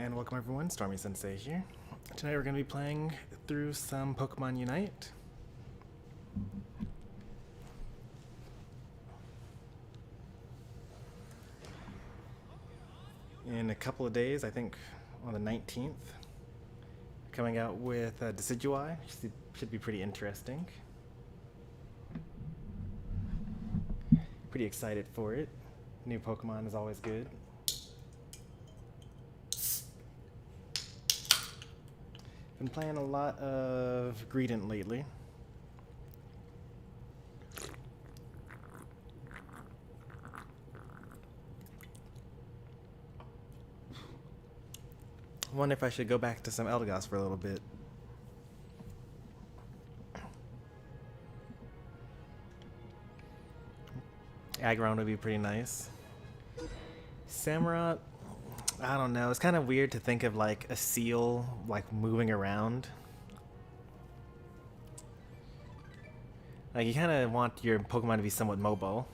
And welcome everyone, Stormy Sensei here. Tonight we're going to be playing through some Pokemon Unite. In a couple of days, I think on the 19th, coming out with Decidueye, which should be pretty interesting. Pretty excited for it. New Pokemon is always good. Been playing a lot of Greedent lately. Wonder if I should go back to some Eldegoss for a little bit. Aggron would be pretty nice. Samurott, I don't know. It's kind of weird to think of like a seal like moving around. Like you kind of want your Pokemon to be somewhat mobile.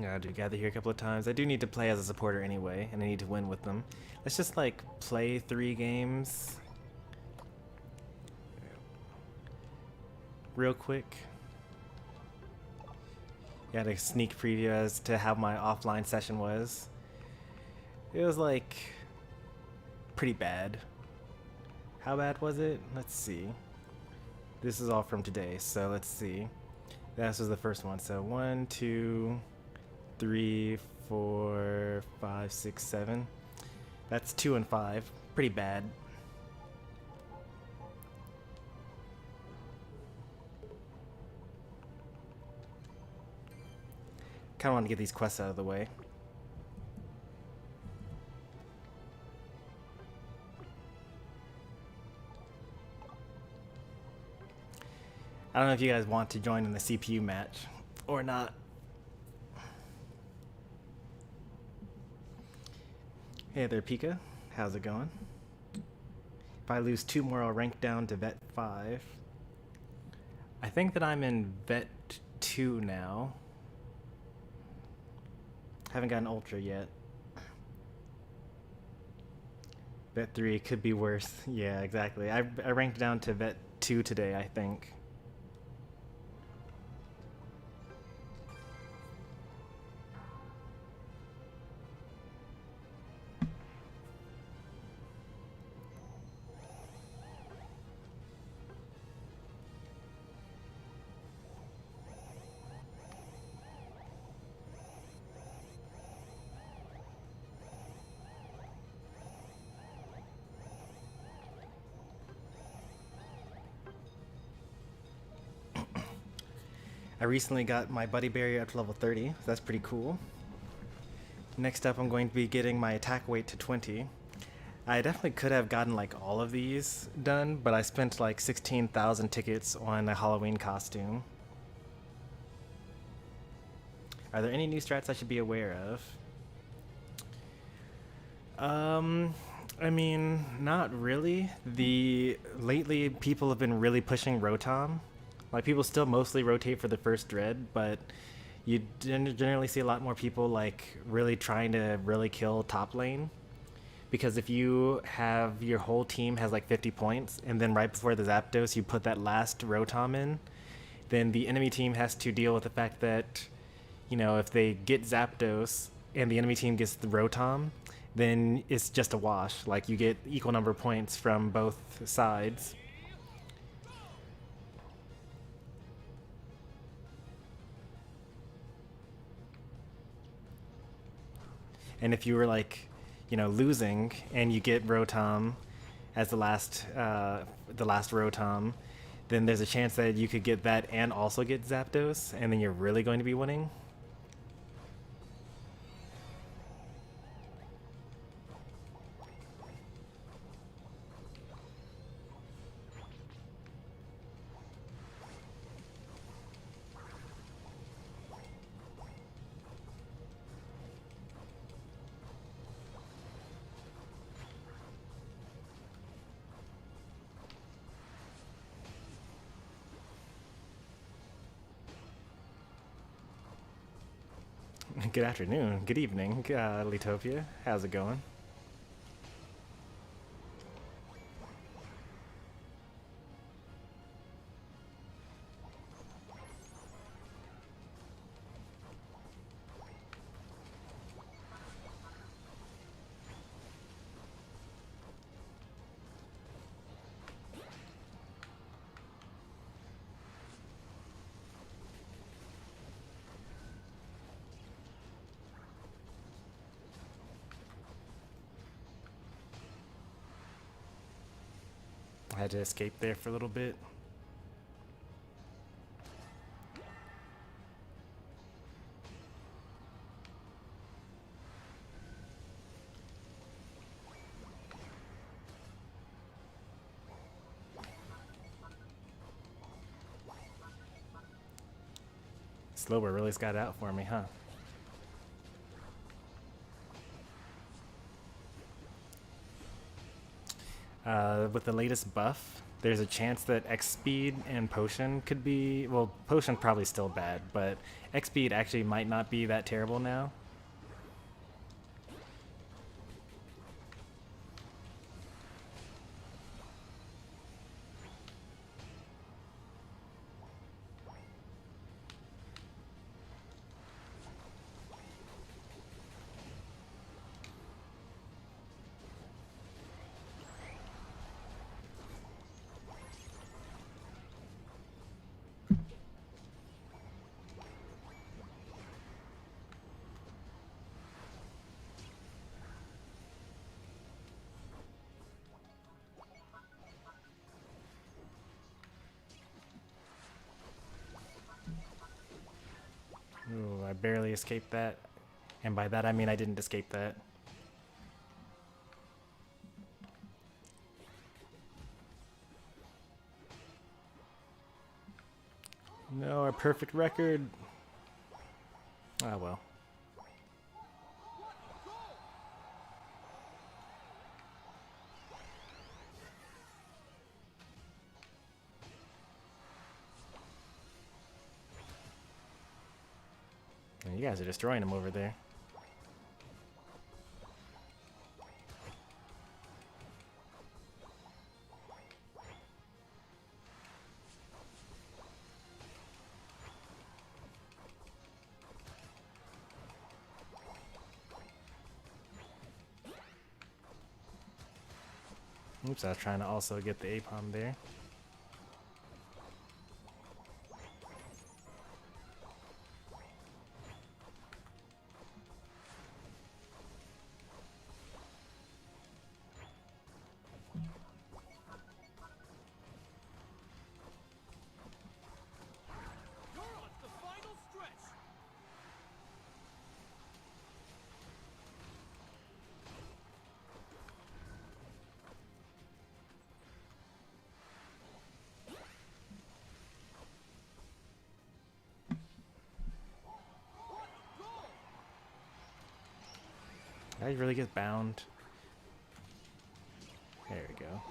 Yeah, I do gather here a couple of times. I do need to play as a supporter anyway, and I need to win with them. Let's just like play 3 games real quick. Got a sneak preview as to how my offline session was. It was like pretty bad. How bad was it? Let's see. This is all from today, so let's see. This was the first one. So 1, 2, 3, 4, 5, 6, 7. That's 2 and 5. Pretty bad. Kind of want to get these quests out of the way. I don't know if you guys want to join in the CPU match or not. Hey there, Pika. How's it going? If I lose 2 more, I'll rank down to Vet 5. I think that I'm in Vet 2 now. Haven't gotten Ultra yet. Vet 3 could be worse. Yeah, exactly. I ranked down to Vet 2 today, I think. I recently got my Buddy Barrier up to level 30, so that's pretty cool. Next up, I'm going to be getting my attack weight to 20. I definitely could have gotten like all of these done, but I spent like 16,000 tickets on a Halloween costume. Are there any new strats I should be aware of? I mean, not really. Lately, people have been really pushing Rotom. Like, people still mostly rotate for the first Dread, but you generally see a lot more people, like, really trying to really kill top lane. Because if you have your whole team has, like, 50 points, and then right before the Zapdos you put that last Rotom in, then the enemy team has to deal with the fact that, you know, if they get Zapdos and the enemy team gets the Rotom, then it's just a wash. Like, you get equal number of points from both sides. And if you were like, you know, losing and you get Rotom as the last Rotom, then there's a chance that you could get that and also get Zapdos, and then you're really going to be winning. Good afternoon. Good evening, Litopia. How's it going? I had to escape there for a little bit. Slower really's got it out for me, huh? With the latest buff, there's a chance that X speed and potion could be, well, potion probably still bad, but X speed actually might not be that terrible now. Ooh, I barely escaped that. And by that I mean I didn't escape that. No, a perfect record. Oh well. You guys are destroying him over there. Oops, I was trying to also get the APOM there. Did I really get bound? There we go.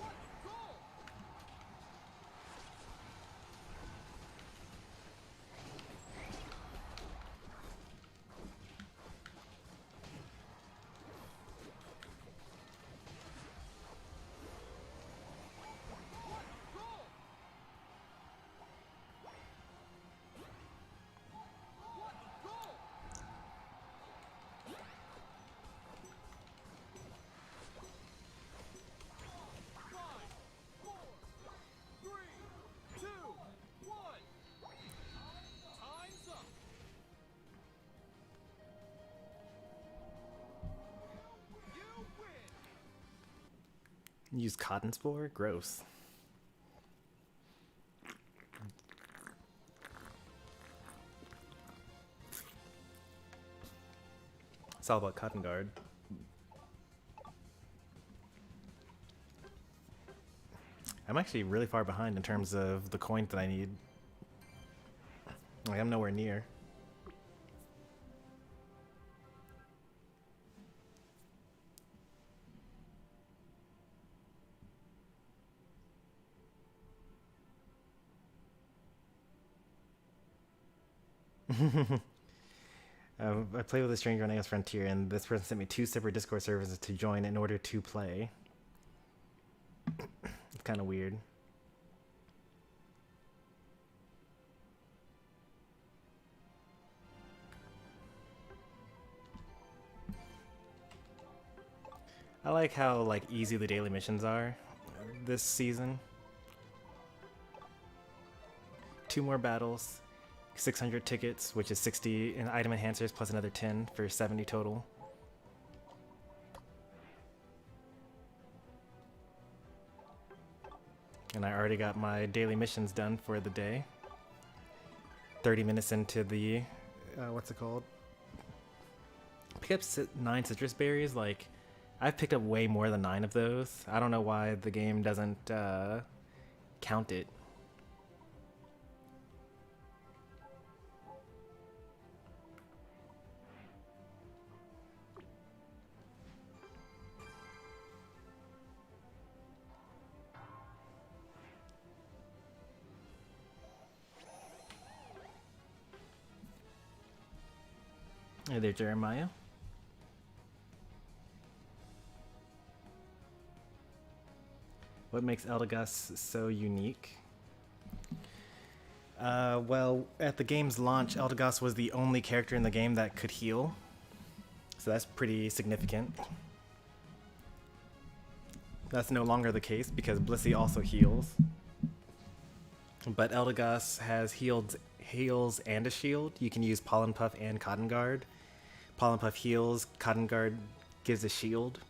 Use cotton spore? Gross. It's all about cotton guard. I'm actually really far behind in terms of the coins that I need. Like, I'm nowhere near. I played with a stranger on AOS Frontier, and this person sent me 2 separate Discord servers to join in order to play. It's kind of weird. I like how like easy the daily missions are this season. 2 more battles, 600 tickets, which is 60 in item enhancers plus another 10 for 70 total. And I already got my daily missions done for the day. 30 minutes into the, what's it called? Pick up 9 citrus berries. Like, I've picked up way more than 9 of those. I don't know why the game doesn't count it. Hey there, Jeremiah. What makes Eldegoss so unique? Well, at the game's launch, Eldegoss was the only character in the game that could heal. So that's pretty significant. That's no longer the case because Blissey also heals. But Eldegoss has heals and a shield. You can use Pollen Puff and Cotton Guard. Pollen Puff heals, Cotton Guard gives a shield.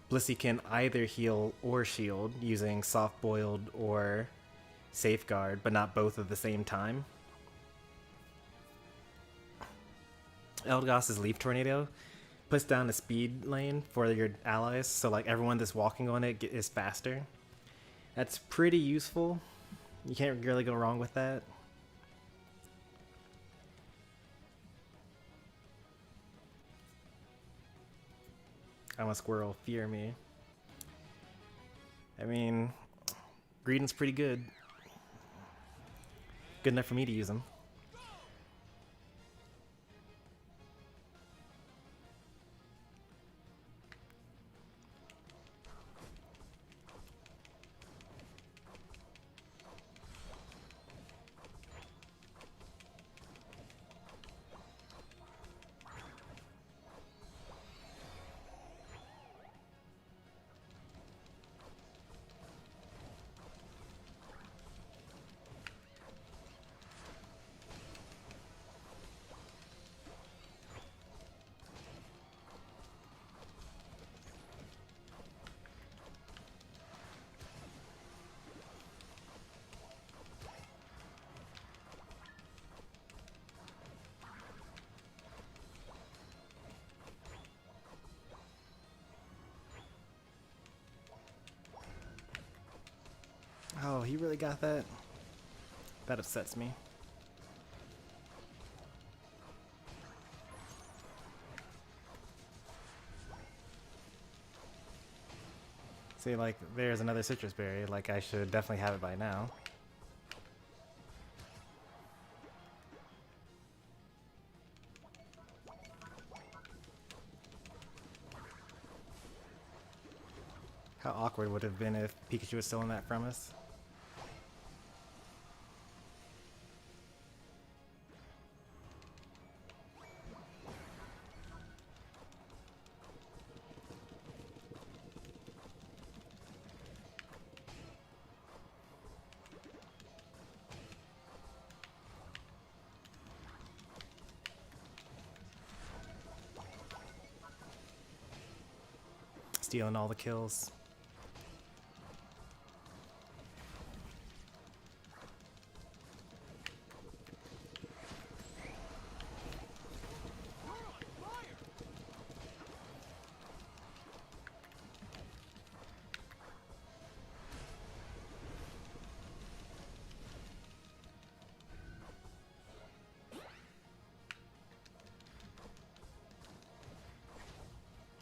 Blissey can either heal or shield using Soft Boiled or Safeguard, but not both at the same time. Eldegoss's Leaf Tornado puts down a speed lane for your allies, so like everyone that's walking on it is faster. That's pretty useful. You can't really go wrong with that. I'm a squirrel, fear me. I mean, Greedent's pretty good. Good enough for me to use them. Oh, he really got that? That upsets me. See, like, there's another citrus berry. Like, I should definitely have it by now. How awkward would it have been if Pikachu was stolen that from us? Stealing all the kills.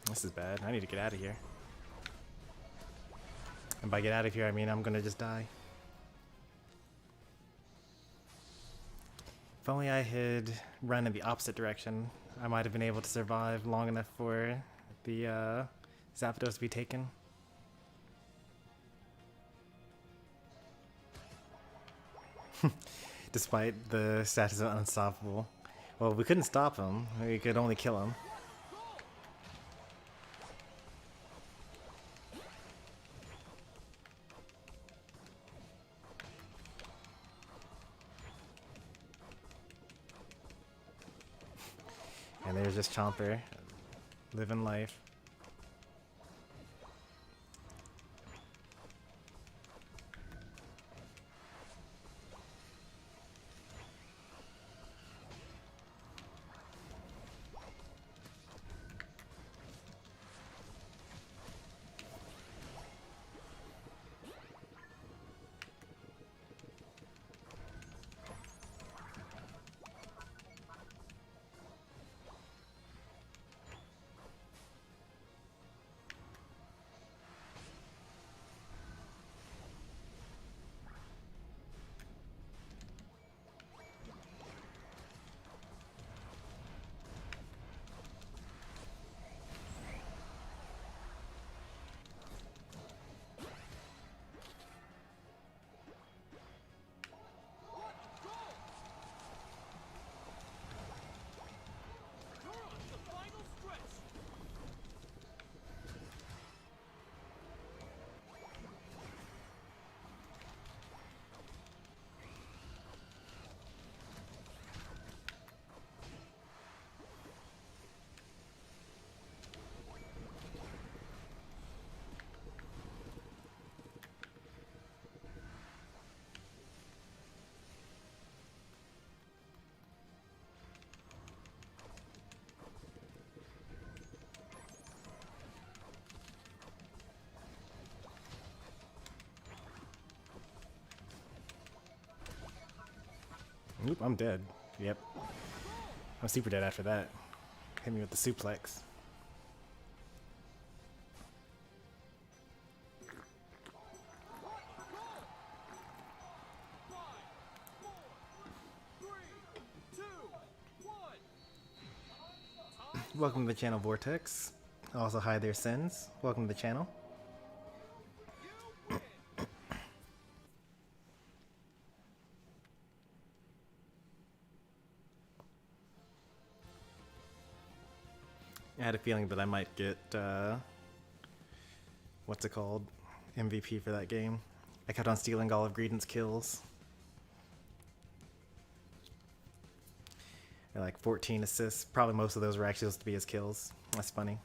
This is bad. I need to get out of here. And by get out of here, I mean I'm gonna just die. If only I had run in the opposite direction, I might have been able to survive long enough for the Zapdos to be taken. Despite the status of unstoppable. Well, we couldn't stop him. We could only kill him. And there's just Chomper, living life. Oop, I'm dead. Yep. I'm super dead after that. Hit me with the suplex. Welcome to the channel, Vortex. Also, hi there, Sens. Welcome to the channel. I had a feeling that I might get, what's it called? MVP for that game. I kept on stealing all of Greedent's kills. They're like 14 assists. Probably most of those were actually supposed to be his kills. That's funny.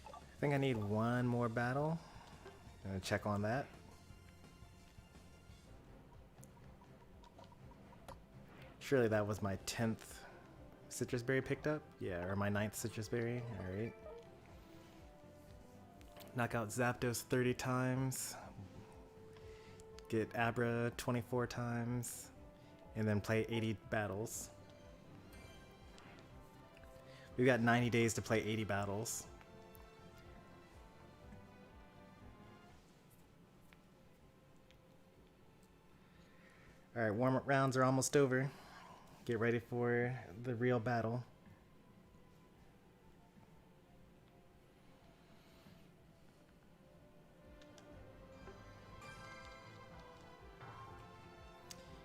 I think I need one more battle. I'm gonna check on that. Surely that was my 10th citrus berry picked up? Yeah, or my 9th citrus berry. Alright. Knock out Zapdos 30 times. Get Abra 24 times. And then play 80 battles. We've got 90 days to play 80 battles. Alright, warm-up rounds are almost over. Get ready for the real battle.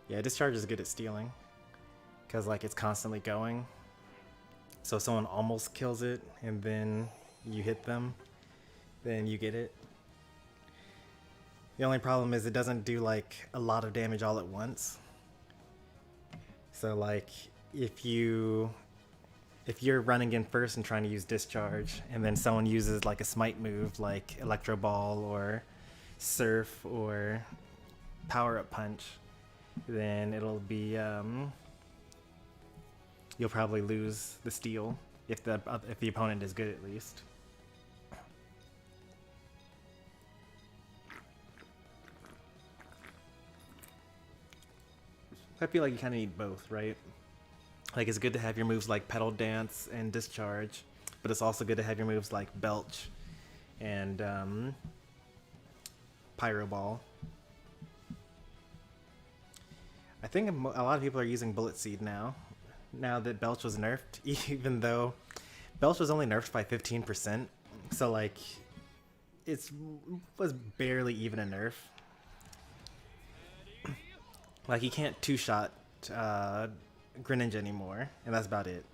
Yeah, Discharge is good at stealing. Because, like, it's constantly going. So if someone almost kills it, and then you hit them, then you get it. The only problem is it doesn't do, like, a lot of damage all at once. So, like, if you're running in first and trying to use Discharge, and then someone uses, like, a smite move, like Electro Ball, or Surf, or Power-Up Punch, then it'll be, you'll probably lose the steal, if the opponent is good at least. I feel like you kind of need both, right? Like, it's good to have your moves like Petal Dance and Discharge, but it's also good to have your moves like Belch and Pyro Ball. I think a lot of people are using Bullet Seed now. Now that Belch was nerfed, even though Belch was only nerfed by 15%, so like it was barely even a nerf. Like you can't two-shot Greninja anymore, and that's about it.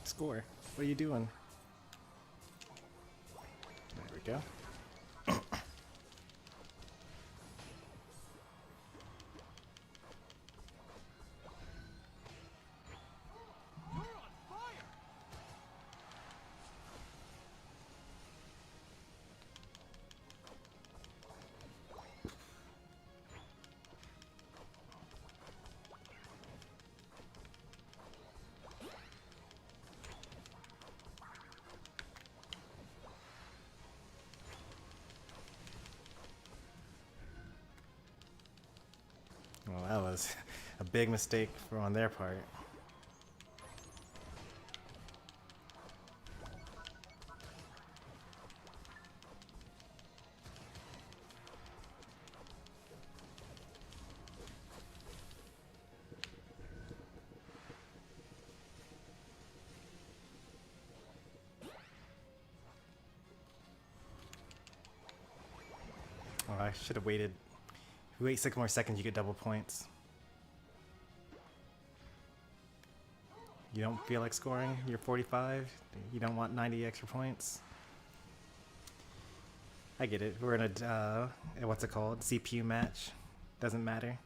Score. What are you doing? There we go. Well, that was a big mistake on their part. Oh, I should have waited. If you wait 6 more seconds, you get double points. You don't feel like scoring? You're 45? You don't want 90 extra points? I get it. We're in a, what's it called? CPU match. Doesn't matter.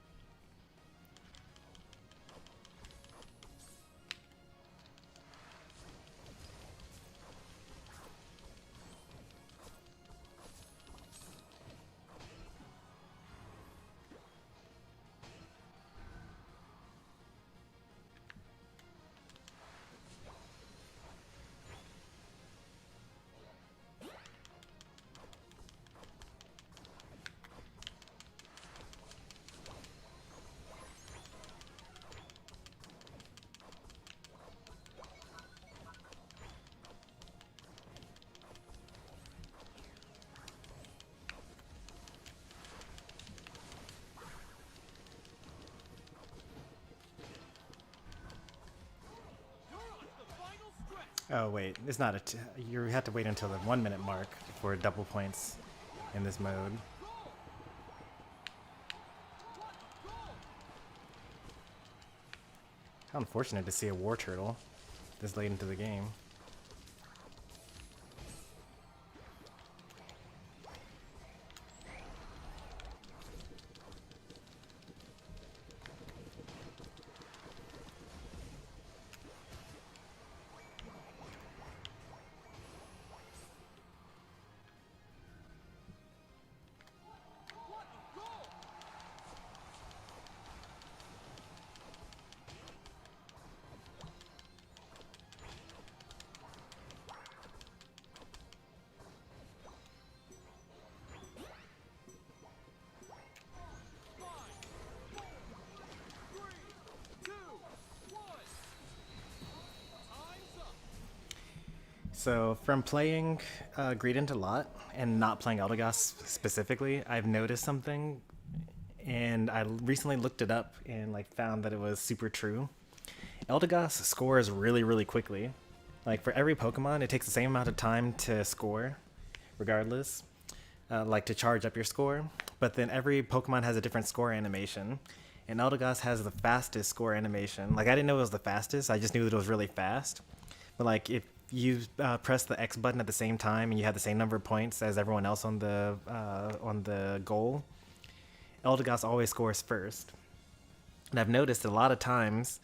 Oh wait, it's not you have to wait until the 1 minute mark for double points in this mode. How unfortunate to see a war turtle this late into the game. So from playing Greedent a lot and not playing Eldegoss specifically, I've noticed something, and I recently looked it up and like found that it was super true. Eldegoss scores really, really quickly. Like for every Pokemon, it takes the same amount of time to score, regardless, like to charge up your score. But then every Pokemon has a different score animation, and Eldegoss has the fastest score animation. Like I didn't know it was the fastest; I just knew that it was really fast. But like if you press the X button at the same time and you have the same number of points as everyone else on the goal, Eldegoss always scores first. And I've noticed a lot of times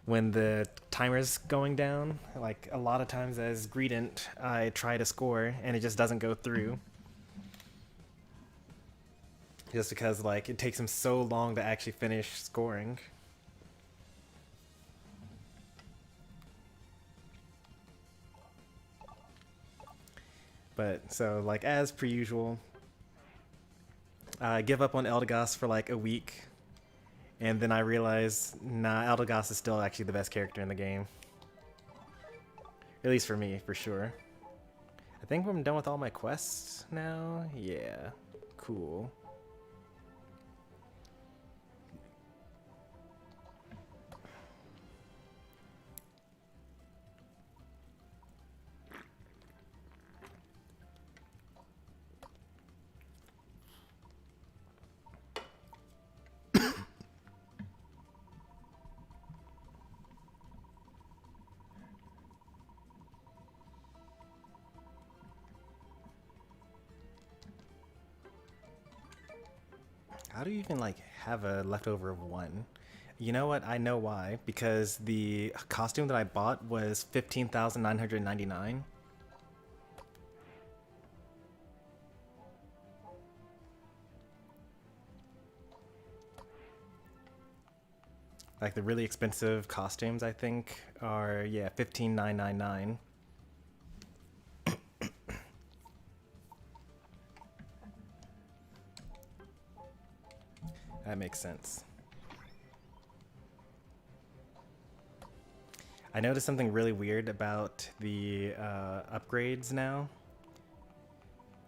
when the timer's going down, like a lot of times as Greedent, I try to score and it just doesn't go through. Just because like it takes him so long to actually finish scoring. But so like as per usual, I give up on Eldegoss for like a week, and then I realize, nah, Eldegoss is still actually the best character in the game. At least for me, for sure. I think I'm done with all my quests now. Yeah, cool. How do you even like have a leftover of 1? You know what? I know why. Because the costume that I bought was 15,999. Like the really expensive costumes, I think, are, yeah, 15,999. That makes sense. I noticed something really weird about the upgrades now.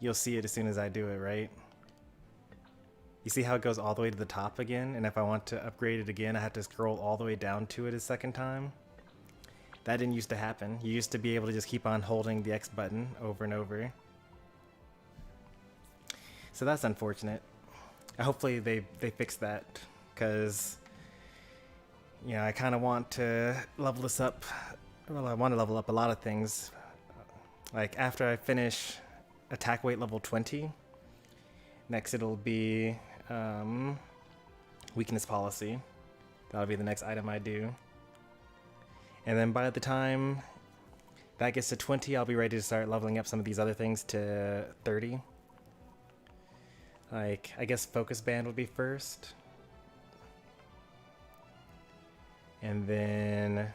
You'll see it as soon as I do it, right? You see how it goes all the way to the top again? And if I want to upgrade it again, I have to scroll all the way down to it a second time. That didn't used to happen. You used to be able to just keep on holding the X button over and over. So that's unfortunate. Hopefully they fix that, because you know, I kind of want to level this up. Well, I want to level up a lot of things. Like after I finish attack weight level 20, next it'll be weakness policy. That'll be the next item I do. And then by the time that gets to 20, I'll be ready to start leveling up some of these other things to 30. Like, I guess Focus Band would be first. And then,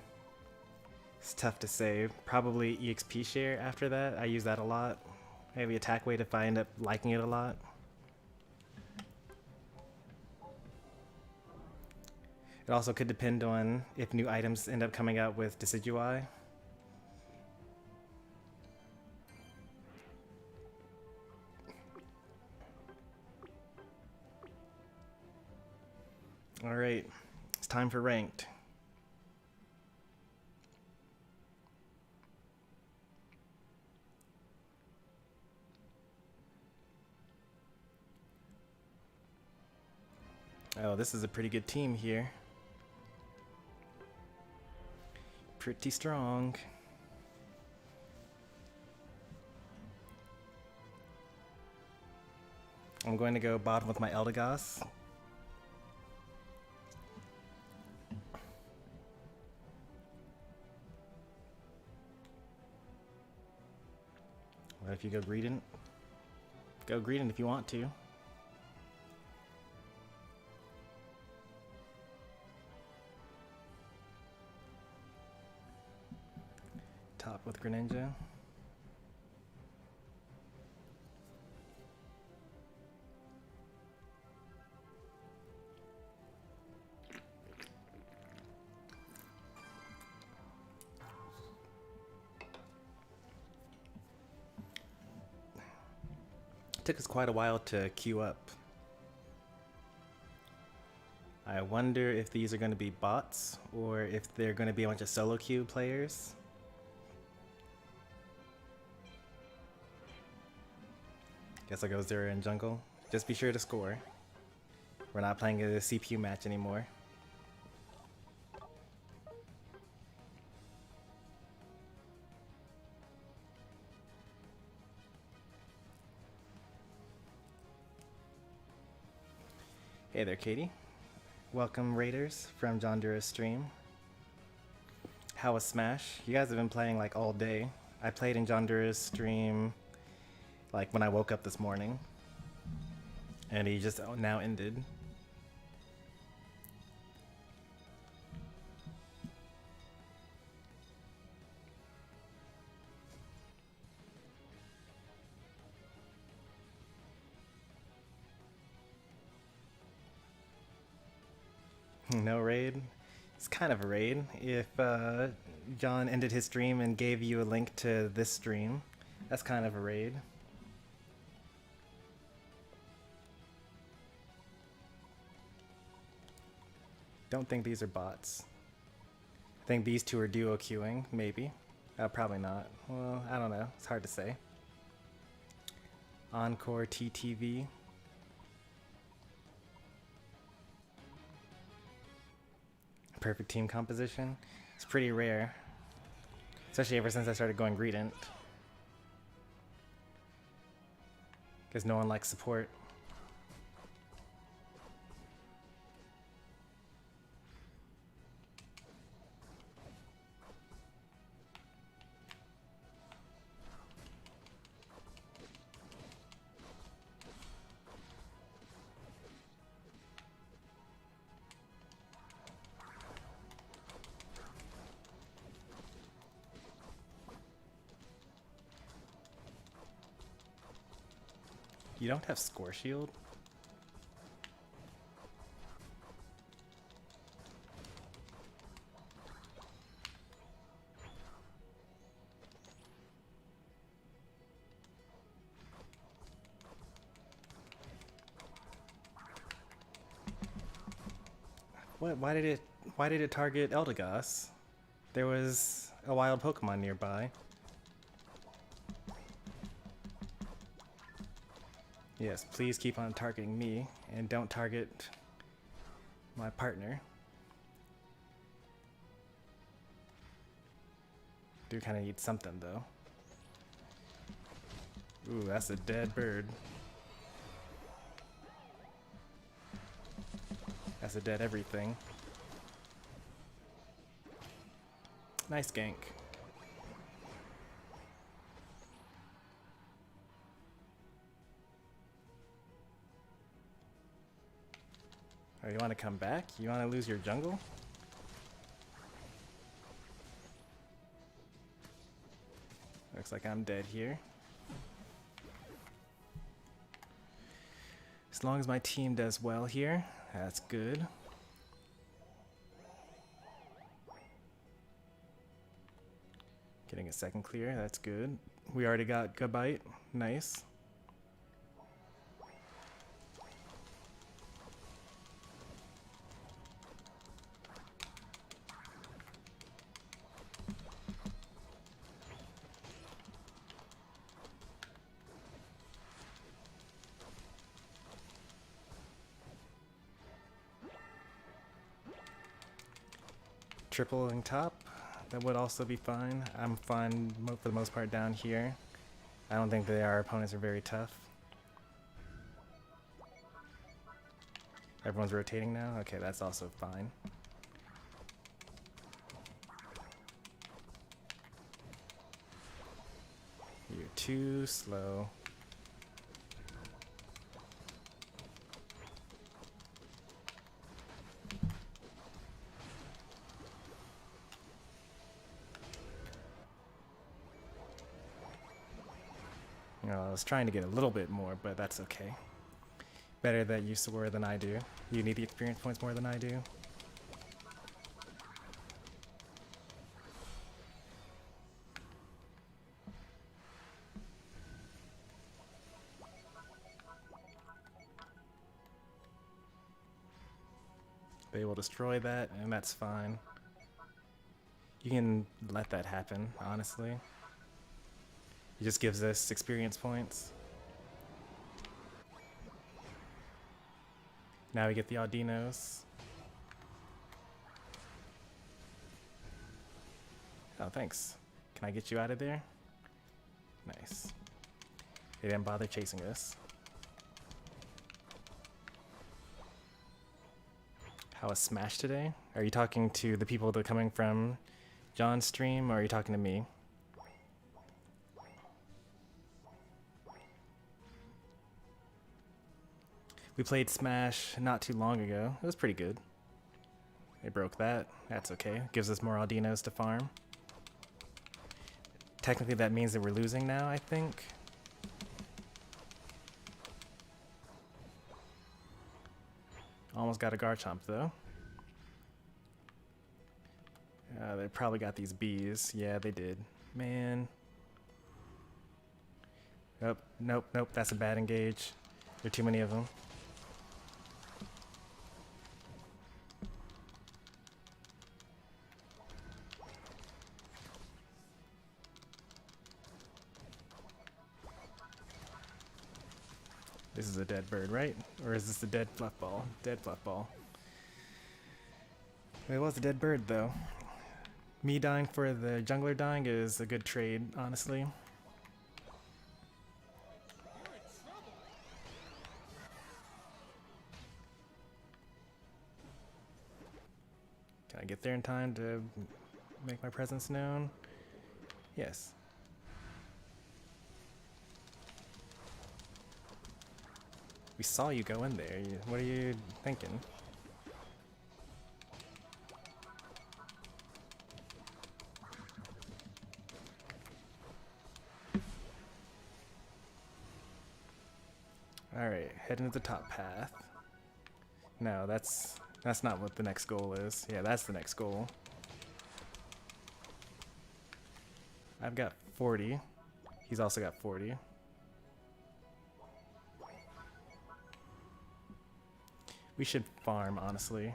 it's tough to say, probably EXP share after that. I use that a lot. Maybe attack weight if I end up liking it a lot. It also could depend on if new items end up coming out with Decidui. Alright, it's time for ranked. Oh, this is a pretty good team here. Pretty strong. I'm going to go bottom with my Eldegoss. What if you go Greedent? Go Greedent if you want to. Top with Greninja. Took us quite a while to queue up. I wonder if these are going to be bots or if they're going to be a bunch of solo queue players. Guess I'll go 0 in jungle. Just be sure to score. We're not playing a CPU match anymore. Hey there, Katie. Welcome, Raiders, from John Dura's stream. How was Smash? You guys have been playing like all day. I played in John Dura's stream like when I woke up this morning. And he just now ended. No raid? It's kind of a raid. If John ended his stream and gave you a link to this stream, that's kind of a raid. Don't think these are bots. I think these two are duo queuing, maybe. Probably not. Well, I don't know. It's hard to say. Encore TTV. Perfect team composition. It's pretty rare. Especially ever since I started going Greedent. Because no one likes support. You don't have score shield? What? Why did it target Eldegoss? There was a wild Pokemon nearby. Yes, please keep on targeting me and don't target my partner. Do kind of need something though. Ooh, that's a dead bird. That's a dead everything. Nice gank. Oh, you want to come back? You want to lose your jungle? Looks like I'm dead here. As long as my team does well here, that's good. Getting a second clear, that's good. We already got Gabite, nice. Tripling top, that would also be fine. I'm fine for the most part down here. I don't think that our opponents are very tough. Everyone's rotating now? Okay, that's also fine. You're too slow. I was trying to get a little bit more, but that's okay. Better that you score than I do. You need the experience points more than I do. They will destroy that, and that's fine. You can let that happen, honestly. It just gives us experience points. Now we get the Audinos. Oh, thanks. Can I get you out of there? Nice. They didn't bother chasing us. How was Smash today? Are you talking to the people that are coming from John's stream, or are you talking to me? We played Smash not too long ago. It was pretty good. They broke that. That's okay. Gives us more Audinos to farm. Technically that means that we're losing now, I think. Almost got a Garchomp though. They probably got these bees. Yeah, they did. Man. Nope, nope, nope. That's a bad engage. There are too many of them. This is a dead bird, right? Or is this a dead fluff ball? Dead fluff ball. It was a dead bird, though. Me dying for the jungler dying is a good trade, honestly. Can I get there in time to make my presence known? Yes. We saw you go in there. What are you thinking? Alright, heading to the top path. No, that's not what the next goal is. Yeah, that's the next goal. I've got 40. He's also got 40. We should farm, honestly.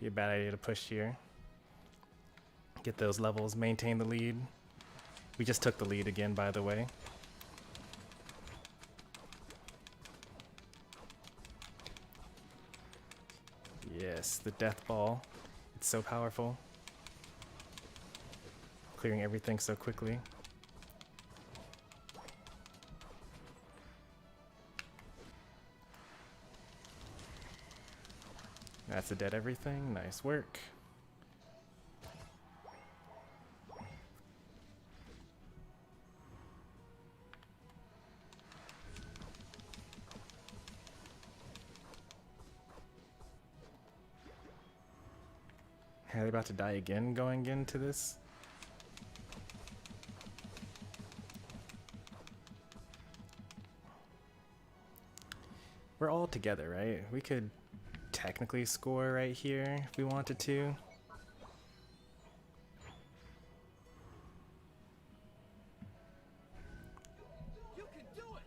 Be a bad idea to push here. Get those levels, maintain the lead. We just took the lead again, by the way. Yes, the death ball. It's so powerful. Clearing everything so quickly. That's a dead everything. Nice work. Are they about to die again going into this? We're all together, right? We could technically score right here if we wanted to. You can do it.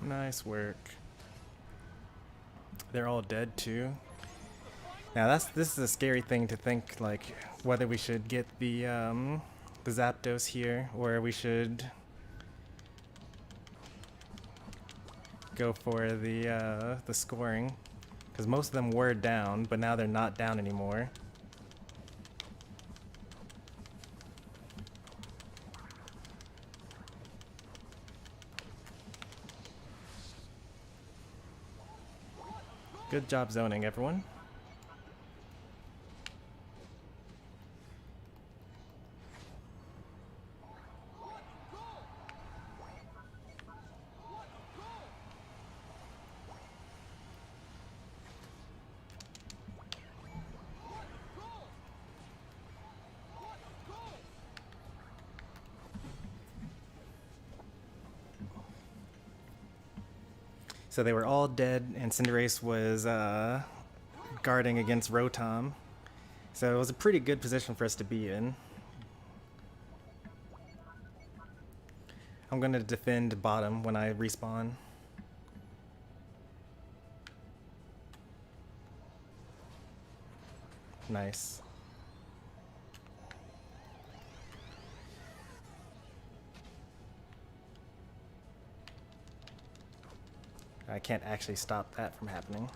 Nice work. They're all dead too. Now this is a scary thing to think, like whether we should get the Zapdos here or we should go for the scoring, because most of them were down, but now they're not down anymore. Good job zoning, everyone. So they were all dead, and Cinderace was guarding against Rotom. So it was a pretty good position for us to be in. I'm going to defend bottom when I respawn. Nice. I can't actually stop that from happening.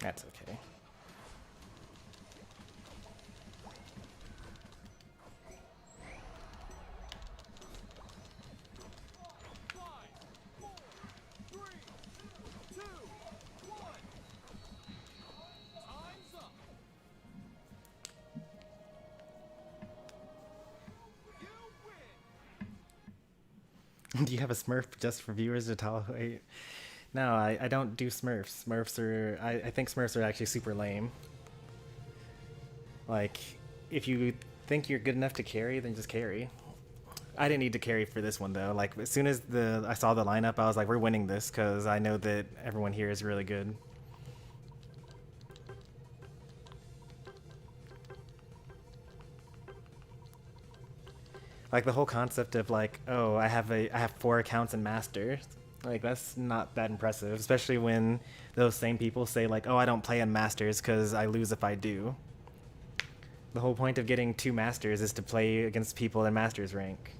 That's okay. Do you have a Smurf just for viewers to tolerate? No, I don't do Smurfs. Smurfs are... I think Smurfs are actually super lame. Like, if you think you're good enough to carry, then just carry. I didn't need to carry for this one, though. Like, as soon as I saw the lineup, I was like, we're winning this, because I know that everyone here is really good. Like, the whole concept of, like, oh, I have 4 accounts in Masters. Like, that's not that impressive, especially when those same people say, like, oh, I don't play in Masters because I lose if I do. The whole point of getting 2 Masters is to play against people in Masters rank.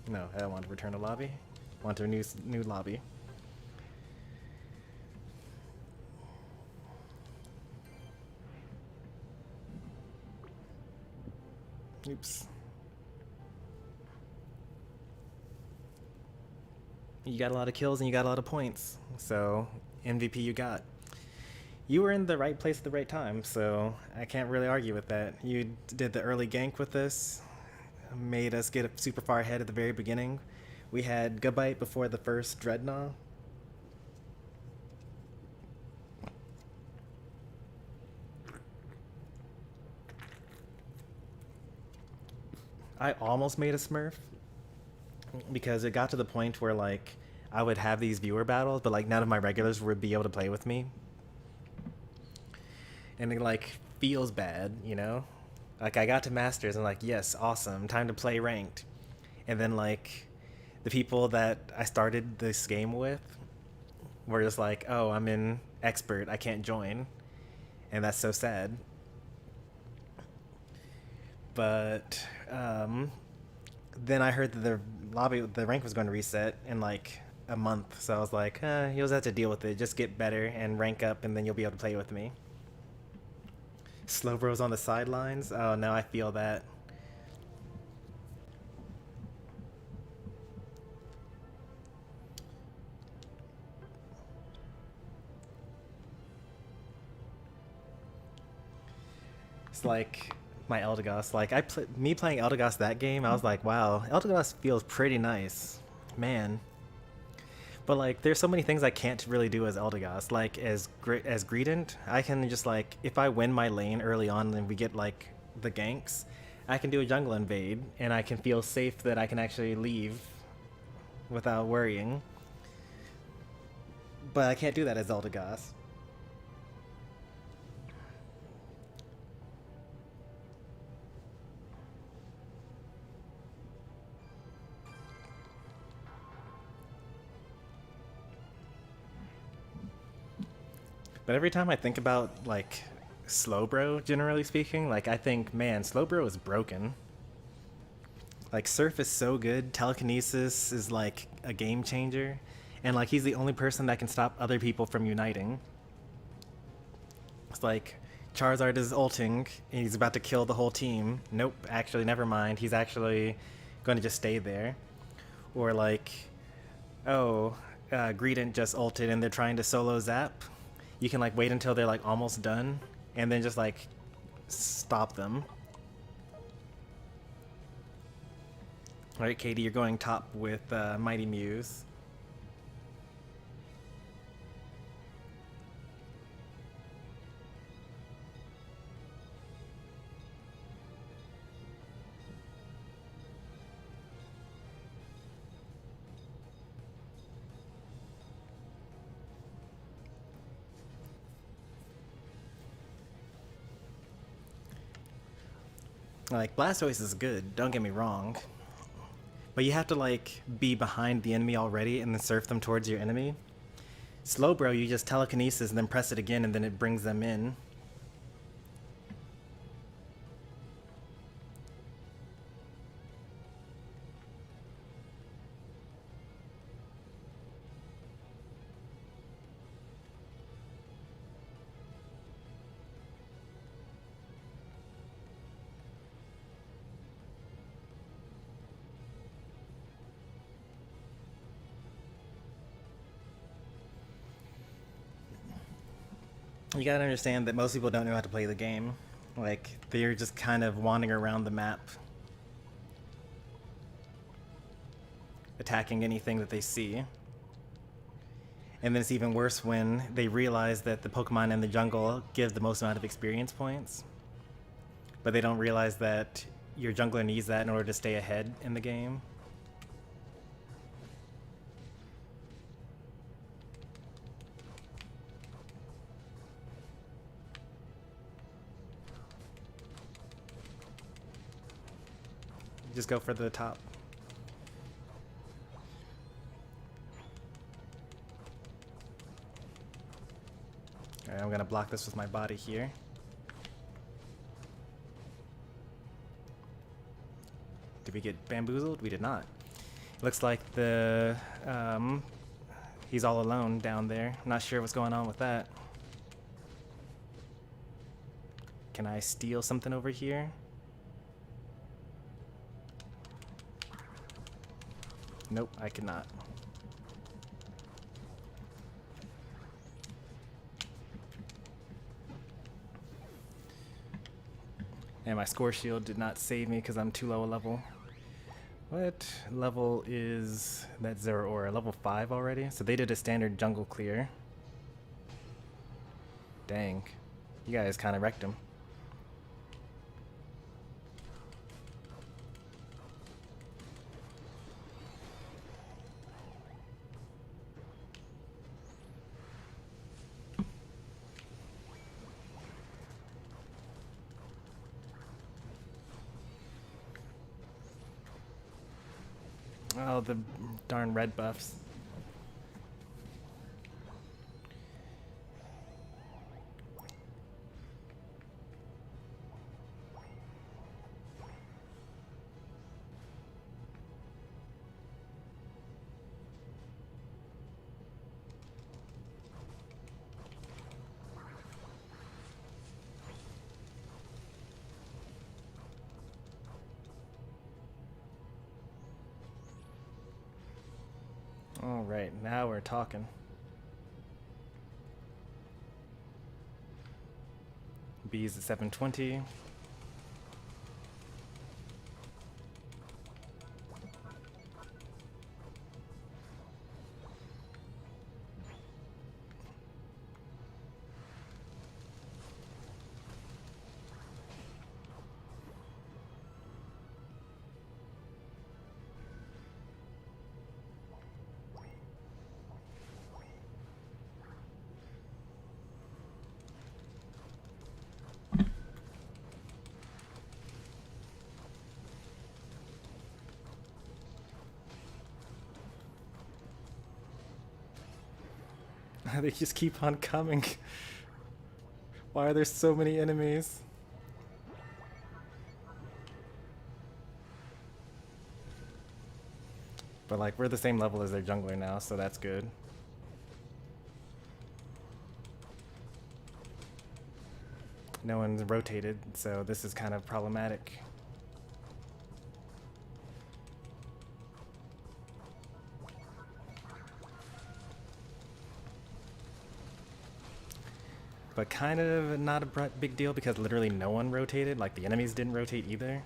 No, I don't want to return to lobby. I want to a new lobby. Oops. You got a lot of kills and you got a lot of points. So, MVP you got. You were in the right place at the right time, so I can't really argue with that. You did the early gank with us, made us get super far ahead at the very beginning. We had Gabite before the first Dreadnought. I almost made a Smurf because it got to the point where, like, I would have these viewer battles, but, like, none of my regulars would be able to play with me. And it, like, feels bad, you know? Like, I got to Masters and, like, yes, awesome, time to play ranked. And then, like, the people that I started this game with were just like, oh, I'm in Expert, I can't join. And that's so sad. But then I heard that the rank was going to reset in like a month, so I was like, you'll just have to deal with it. Just get better and rank up, and then you'll be able to play with me. Slowbro's on the sidelines. Oh no, I feel that. It's like my Eldegoss. Like me playing Eldegoss that game, I was like, wow, Eldegoss feels pretty nice, man. But like, there's so many things I can't really do as Eldegoss. Like as Greedent, I can just like, if I win my lane early on and we get like the ganks, I can do a jungle invade and I can feel safe that I can actually leave without worrying. But I can't do that as Eldegoss. But every time I think about like Slowbro, generally speaking. Like, I think, man, Slowbro is broken. Like, Surf is so good. Telekinesis is like a game changer. And like, he's the only person that can stop other people from uniting. It's like, Charizard is ulting, and he's about to kill the whole team. Nope, actually, never mind. He's actually going to just stay there. Or like, oh, Greedent just ulted and they're trying to solo zap. You can like wait until they're like almost done, and then just like stop them. Alright, Katie, you're going top with Mighty Muse. Like, Blastoise is good, don't get me wrong. But you have to, like, be behind the enemy already and then surf them towards your enemy. Slowbro, you just telekinesis and then press it again and then it brings them in. You gotta understand that most people don't know how to play the game. Like, they're just kind of wandering around the map, attacking anything that they see. And then it's even worse when they realize that the Pokemon in the jungle give the most amount of experience points. But they don't realize that your jungler needs that in order to stay ahead in the game. Just go for the top. Alright, I'm gonna block this with my body here. Did we get bamboozled? We did not. Looks like the he's all alone down there. I'm not sure what's going on with that. Can I steal something over here? Nope, I cannot. And my score shield did not save me because I'm too low a level. What level is that Zeraora? Level 5 already? So they did a standard jungle clear. Dang. You guys kind of wrecked him. Oh, the darn red buffs. All right, now we're talking. B's at 720. They just keep on coming. Why are there so many enemies? But like, we're the same level as their jungler now, so that's good. No one's rotated, so this is kind of problematic. But kind of not a big deal because literally no one rotated, like the enemies didn't rotate either.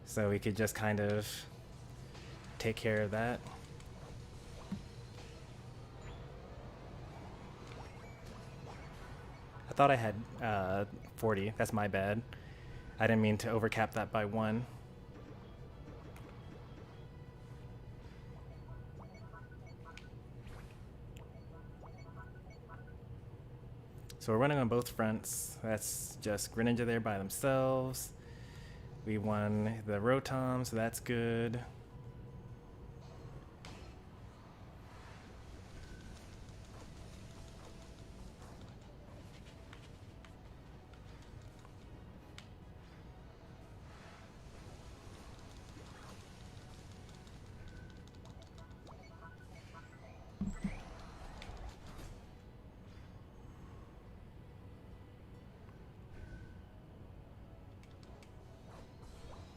So we could just kind of take care of that. I thought I had 40, that's my bad. I didn't mean to overcap that by 1. So we're running on both fronts. That's just Greninja there by themselves. We won the Rotom, so that's good.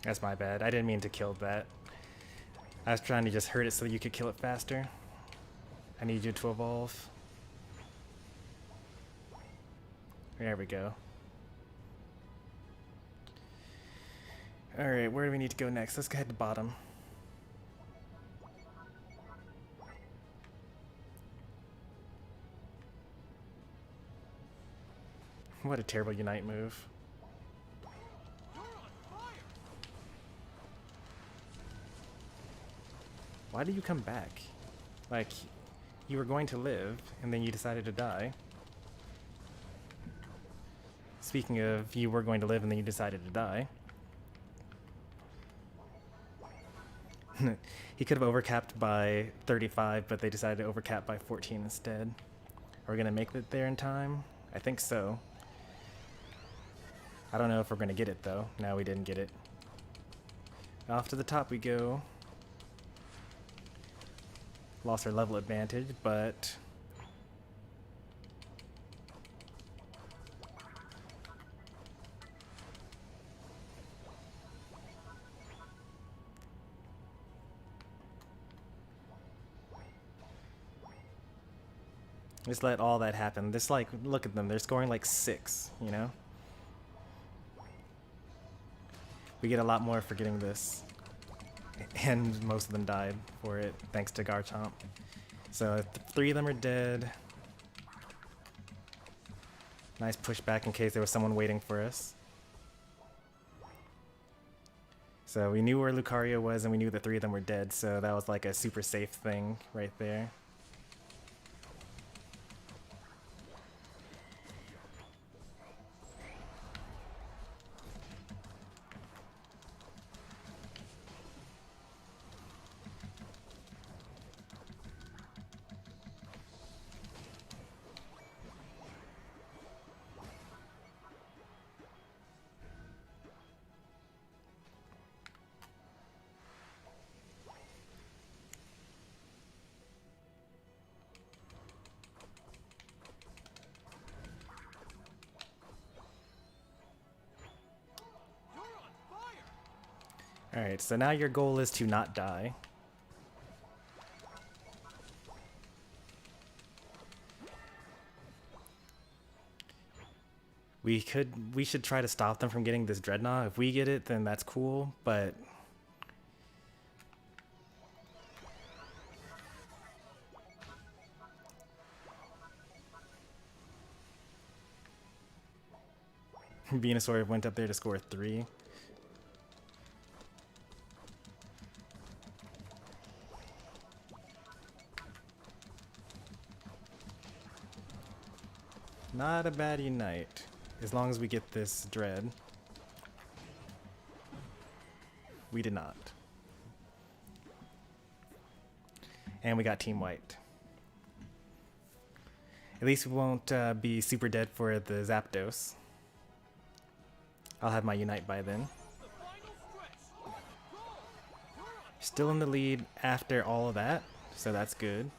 That's my bad. I didn't mean to kill that. I was trying to just hurt it so you could kill it faster. I need you to evolve. There we go. Alright, where do we need to go next? Let's go ahead to bottom. What a terrible Unite move. Why did you come back? Like, you were going to live, and then you decided to die. Speaking of, you were going to live, and then you decided to die. He could have overcapped by 35, but they decided to overcap by 14 instead. Are we going to make it there in time? I think so. I don't know if we're going to get it, though. No, we didn't get it. Off to the top we go. Lost our level advantage, but just let all that happen. Just like, look at them, they're scoring like 6, you know? We get a lot more for getting this. And most of them died for it, thanks to Garchomp. So 3 of them are dead. Nice pushback in case there was someone waiting for us. So we knew where Lucario was and we knew that 3 of them were dead, so that was like a super safe thing right there. Alright, so now your goal is to not die. We should try to stop them from getting this Dreadnought. If we get it, then that's cool, but Venusaur went up there to score 3. Not a bad Unite, as long as we get this Dread. We did not. And we got Team White. At least we won't be super dead for the Zapdos. I'll have my Unite by then. The final stretch. Go. You're on. Still in the lead after all of that, so that's good.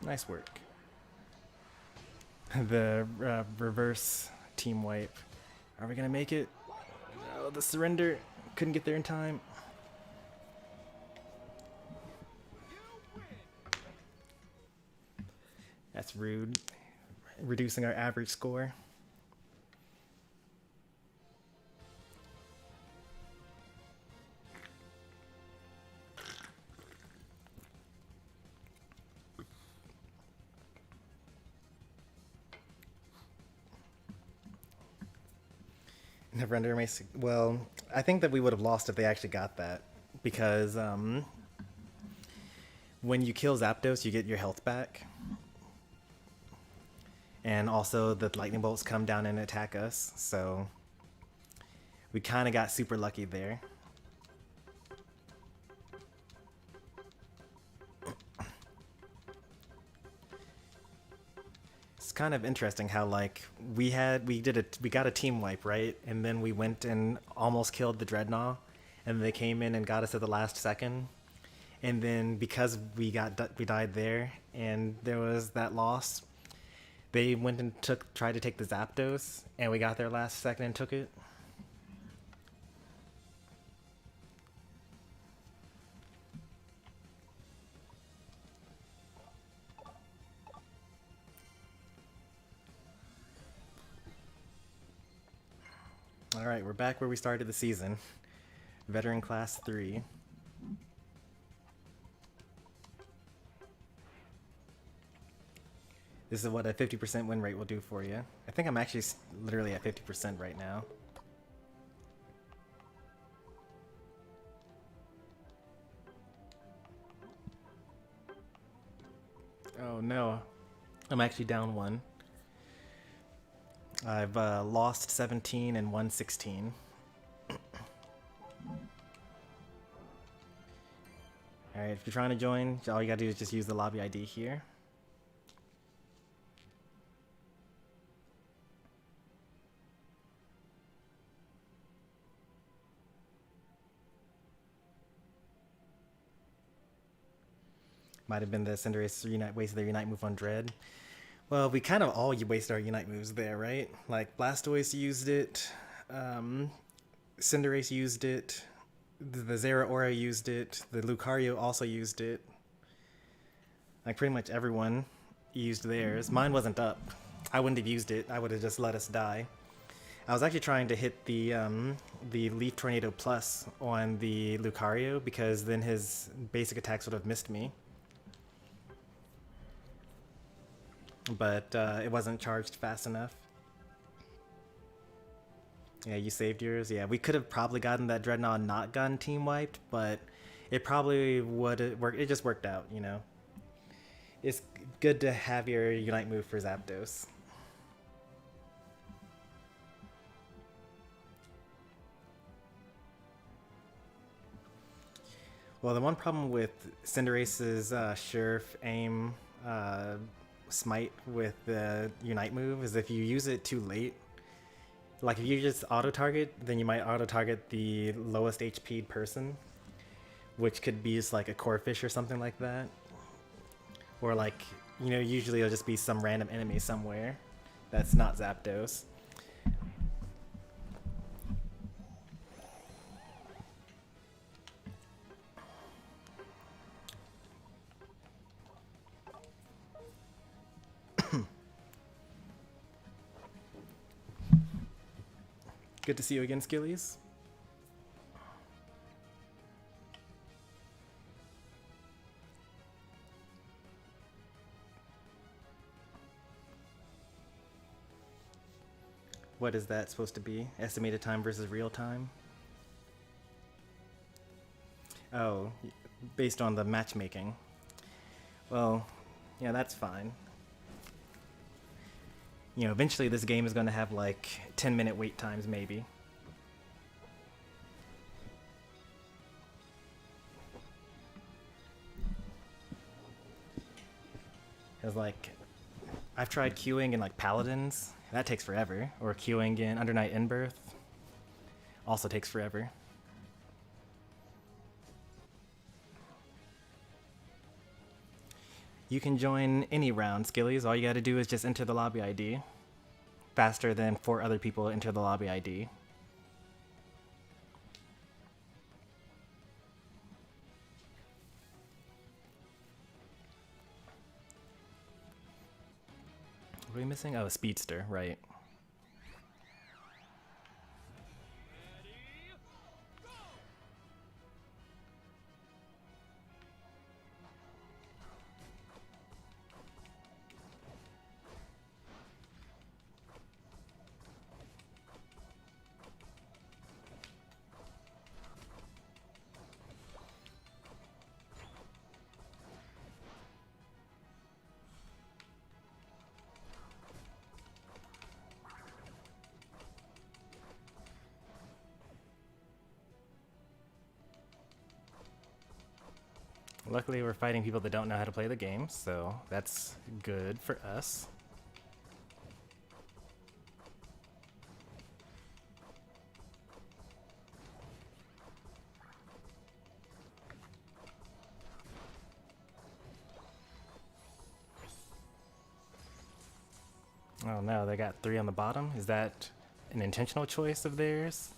Nice work. The reverse team wipe. Are we gonna make it? Oh, the surrender. Couldn't get there in time. That's rude. Reducing our average score. Never underestimate. Well, I think that we would have lost if they actually got that, because when you kill Zapdos, you get your health back, and also the lightning bolts come down and attack us. So we kind of got super lucky there. It's kind of interesting how like we got a team wipe, right? And then we went and almost killed the Dreadnought, and they came in and got us at the last second. And then because we died there and there was that loss, they went and tried to take the Zapdos, and we got there last second and took it. Alright, we're back where we started the season. Veteran Class 3. This is what a 50% win rate will do for you. I think I'm actually literally at 50% right now. Oh no, I'm actually down 1. I've lost 17 and won 16. Alright, if you're trying to join, all you gotta do is just use the lobby ID here. Might have been the Cinderace wasted their Unite move on Dread. Well, we kind of all wasted our Unite moves there, right? Like, Blastoise used it, Cinderace used it, the Zeraora used it, the Lucario also used it. Like, pretty much everyone used theirs. Mine wasn't up. I wouldn't have used it. I would have just let us die. I was actually trying to hit the Leaf Tornado Plus on the Lucario, because then his basic attacks would have missed me. But it wasn't charged fast enough. Yeah, you saved yours. Yeah, we could have probably gotten that Dreadnought and not gotten team wiped, but it probably would have worked. It just worked out, you know. It's good to have your Unite move for Zapdos. Well, the one problem with Cinderace's Surf, Aim, Smite with the Unite move is if you use it too late, like if you just auto-target, then you might auto-target the lowest HP'd person, which could be just like a Corphish or something like that. Or like, you know, usually it'll just be some random enemy somewhere that's not Zapdos. Good to see you again, Skillies. What is that supposed to be? Estimated time versus real time? Oh, based on the matchmaking. Well, yeah, that's fine. You know, eventually this game is going to have like 10-minute wait times maybe. Because like, I've tried queuing in like Paladins, that takes forever. Or queuing in Undernight Inbirth, also takes forever. You can join any round, Skillies. All you gotta do is just enter the lobby ID. Faster than 4 other people enter the lobby ID. What are we missing? Oh, a Speedster, right. Luckily, we're fighting people that don't know how to play the game, so that's good for us. Oh no, they got 3 on the bottom? Is that an intentional choice of theirs?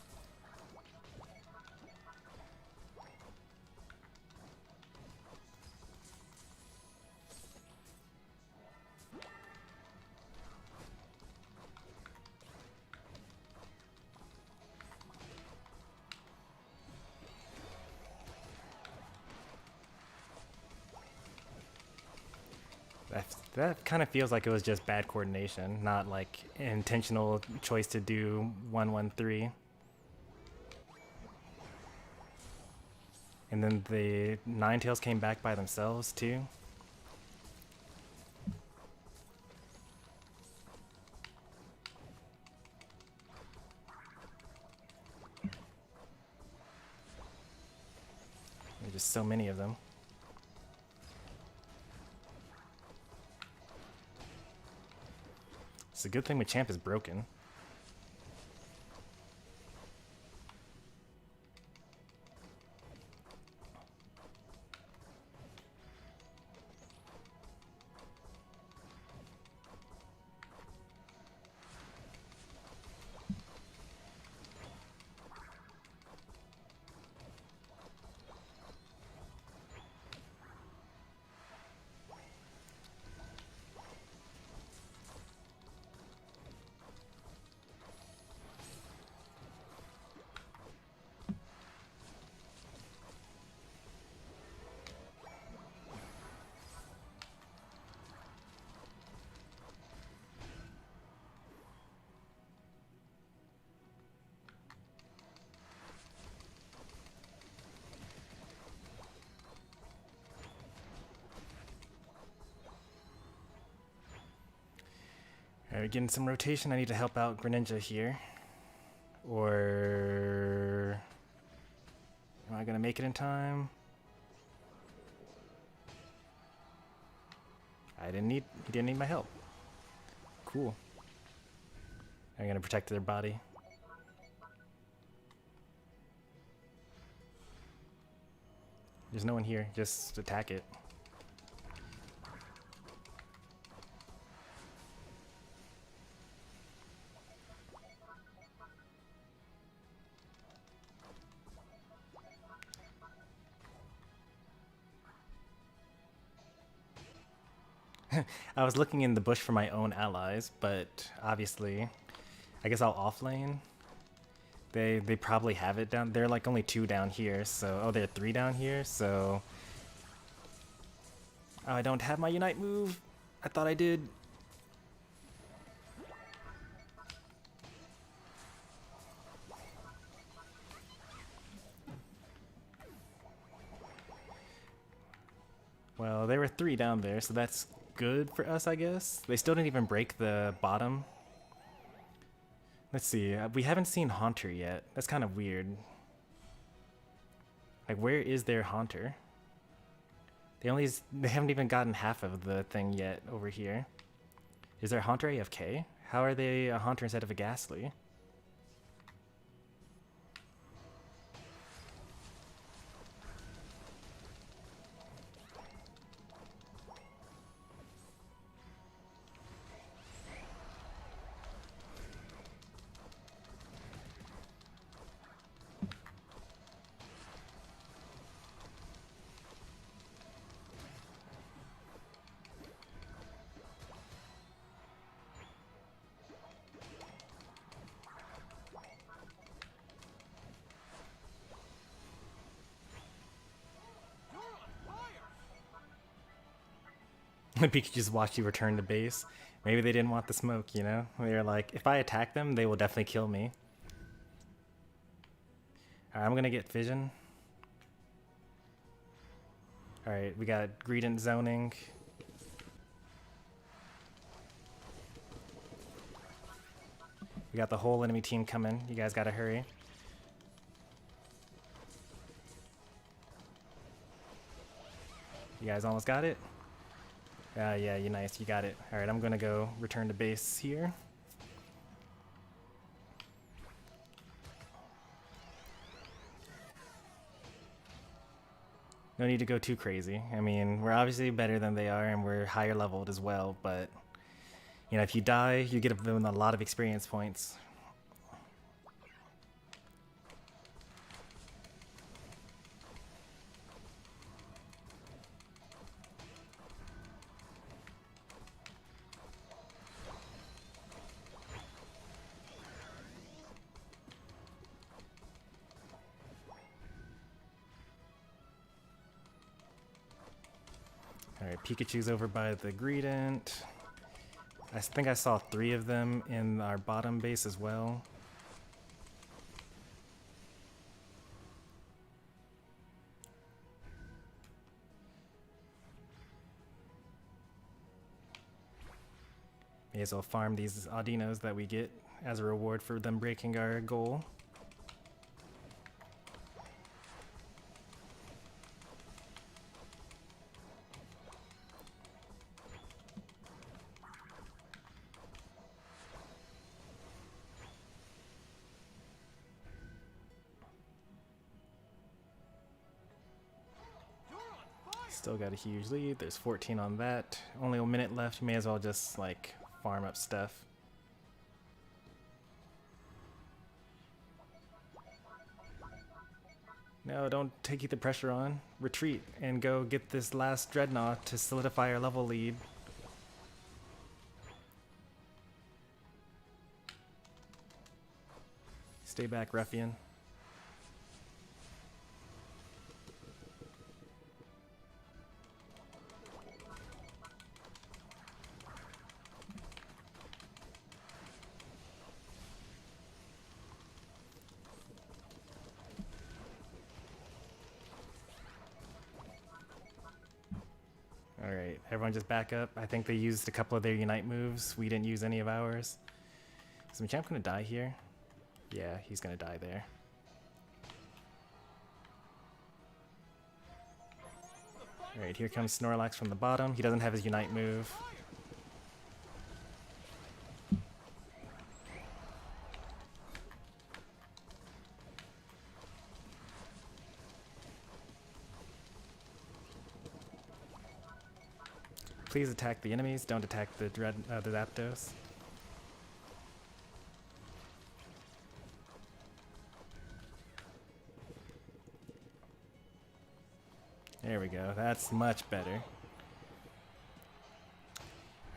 That kind of feels like it was just bad coordination, not like an intentional choice to do 1-1-3. And then the Ninetales came back by themselves too. There's just so many of them. It's a good thing Machamp is broken. Alright, getting some rotation. I need to help out Greninja here. Or am I gonna make it in time? He didn't need my help. Cool. I'm gonna protect their body. There's no one here, just attack it. I was looking in the bush for my own allies, but obviously, I guess I'll offlane. They probably have it down. They're like only 2 down here, so oh, they're 3 down here, so oh, I don't have my Unite move. I thought I did. Well, there were 3 down there, so that's good for us, I guess. They still didn't even break the bottom. Let's see. We haven't seen Haunter yet. That's kind of weird. Like, where is their Haunter? They haven't even gotten half of the thing yet over here. Is their Haunter AFK? How are they a Haunter instead of a Ghastly? Pikachu just watched you return to base. Maybe they didn't want the smoke, you know? They were like, if I attack them, they will definitely kill me. Alright, I'm gonna get Fission. Alright, we got Greedent zoning. We got the whole enemy team coming. You guys gotta hurry. You guys almost got it? Yeah, you're nice. You got it. Alright, I'm gonna go return to base here. No need to go too crazy. I mean, we're obviously better than they are, and we're higher leveled as well, but, you know, if you die, you get a lot of experience points. Alright, Pikachu's over by the Greedent. I think I saw 3 of them in our bottom base as well. May as well farm these Audinos that we get as a reward for them breaking our goal. Still got a huge lead. There's 14 on that. Only a minute left. May as well just, like, farm up stuff. No, don't take the pressure on. Retreat and go get this last Dreadnought to solidify our level lead. Stay back, Ruffian. Alright, everyone just back up. I think they used a couple of their Unite moves. We didn't use any of ours. Is Machamp gonna die here? Yeah, he's gonna die there. Alright, here comes Snorlax from the bottom. He doesn't have his Unite move. Please attack the enemies, don't attack the Zapdos. There we go, that's much better.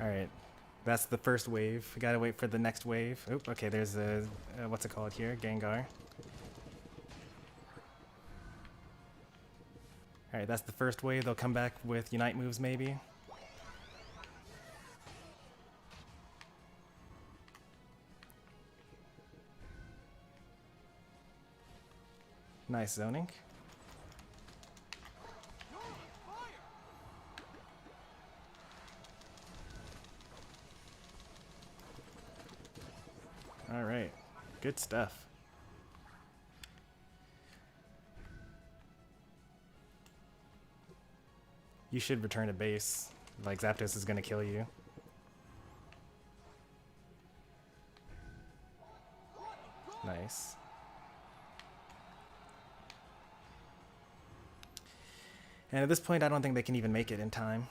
Alright, that's the first wave. We gotta wait for the next wave. Oop, okay, there's a, what's it called here? Gengar. Alright, that's the first wave. They'll come back with Unite moves maybe. Nice zoning. Alright. Good stuff. You should return to base. Like, Zapdos is gonna kill you. Nice. And at this point, I don't think they can even make it in time.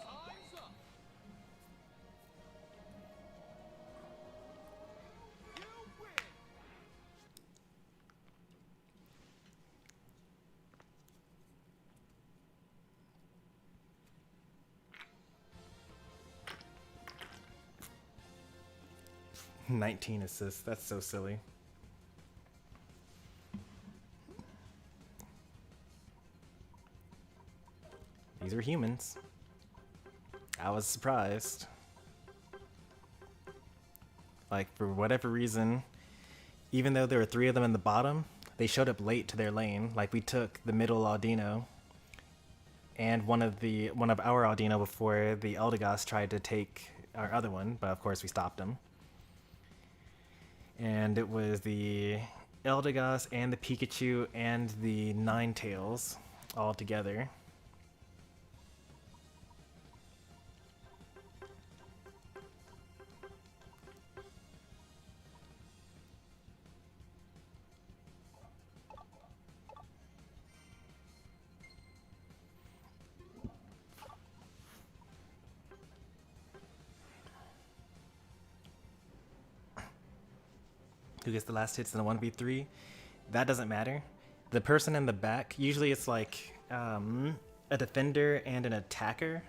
Time's up. You win. 19 assists. That's so silly. These are humans. I was surprised. Like, for whatever reason, even though there were 3 of them in the bottom, they showed up late to their lane. Like, we took the middle Audino and one of our Audino before the Eldegoss tried to take our other one, but of course we stopped him. And it was the Eldegoss and the Pikachu and the Ninetales all together. Who gets the last hits in a 1v3? That doesn't matter. The person in the back, usually it's like a defender and an attacker,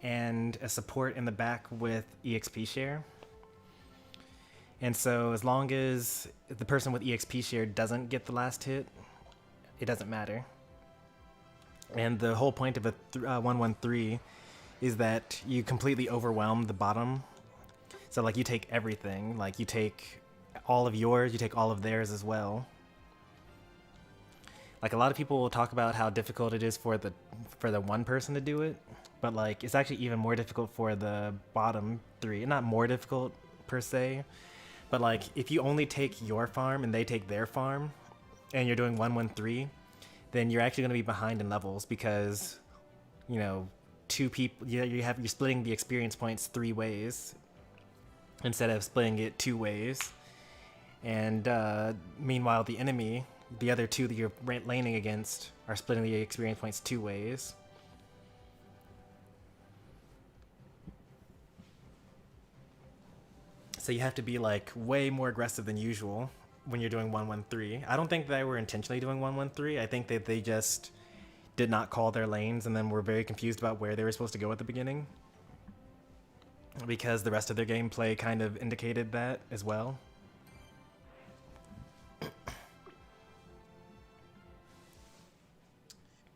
and a support in the back with EXP share. And so as long as the person with EXP share doesn't get the last hit, it doesn't matter. And the whole point of a 1-1-3 is that you completely overwhelm the bottom. So like you take everything, like you take all of yours, you take all of theirs as well. Like, a lot of people will talk about how difficult it is for the one person to do it, but like it's actually even more difficult for the bottom 3. Not more difficult per se, but like if you only take your farm and they take their farm and you're doing 1-1-3, then you're actually going to be behind in levels because, you know, 2 people, you're splitting the experience points 3 ways instead of splitting it 2 ways. And meanwhile, the enemy, the other 2 that you're laning against, are splitting the experience points 2 ways. So you have to be like way more aggressive than usual when you're doing 1-1-3. I don't think they were intentionally doing 1-1-3. I think that they just did not call their lanes and then were very confused about where they were supposed to go at the beginning, because the rest of their gameplay kind of indicated that as well.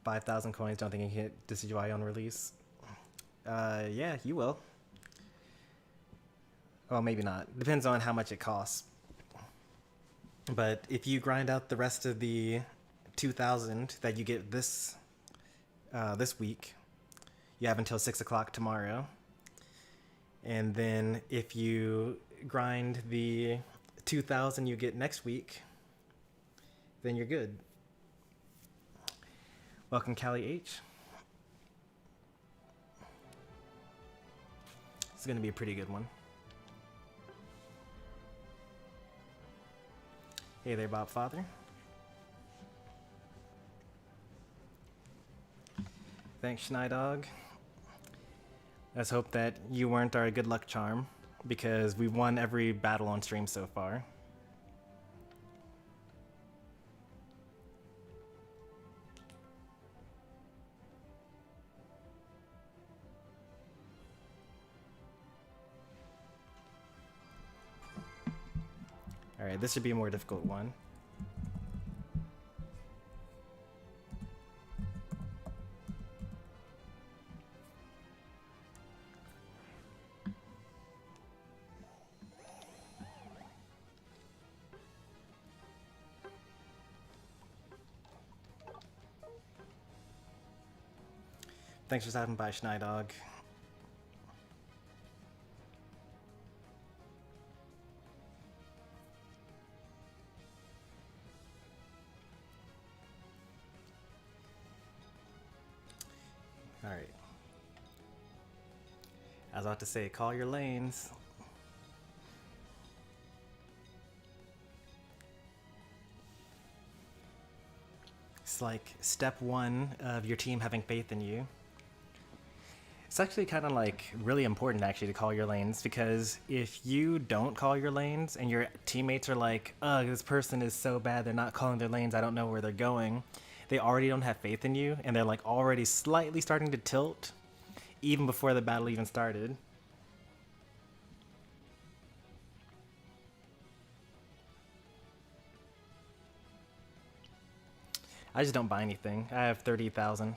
5,000 coins, don't think you can hit Decidueye on release. Yeah, you will. Well, maybe not. Depends on how much it costs. But if you grind out the rest of the 2,000 that you get this week, you have until 6 o'clock tomorrow. And then if you grind the 2,000 you get next week, then you're good. Welcome, Callie H. It's going to be a pretty good one. Hey there, Bob Father. Thanks, Schneidog. Let's hope that you weren't our good luck charm, because we've won every battle on stream so far. Alright, this should be a more difficult one. Thanks for stopping by, Schneidog. Alright. I was about to say, call your lanes. It's like step one of your team having faith in you. It's actually kind of like really important actually to call your lanes, because if you don't call your lanes and your teammates are like, ugh, this person is so bad, they're not calling their lanes, I don't know where they're going. They already don't have faith in you, and they're like already slightly starting to tilt even before the battle even started. I just don't buy anything. I have 30,000.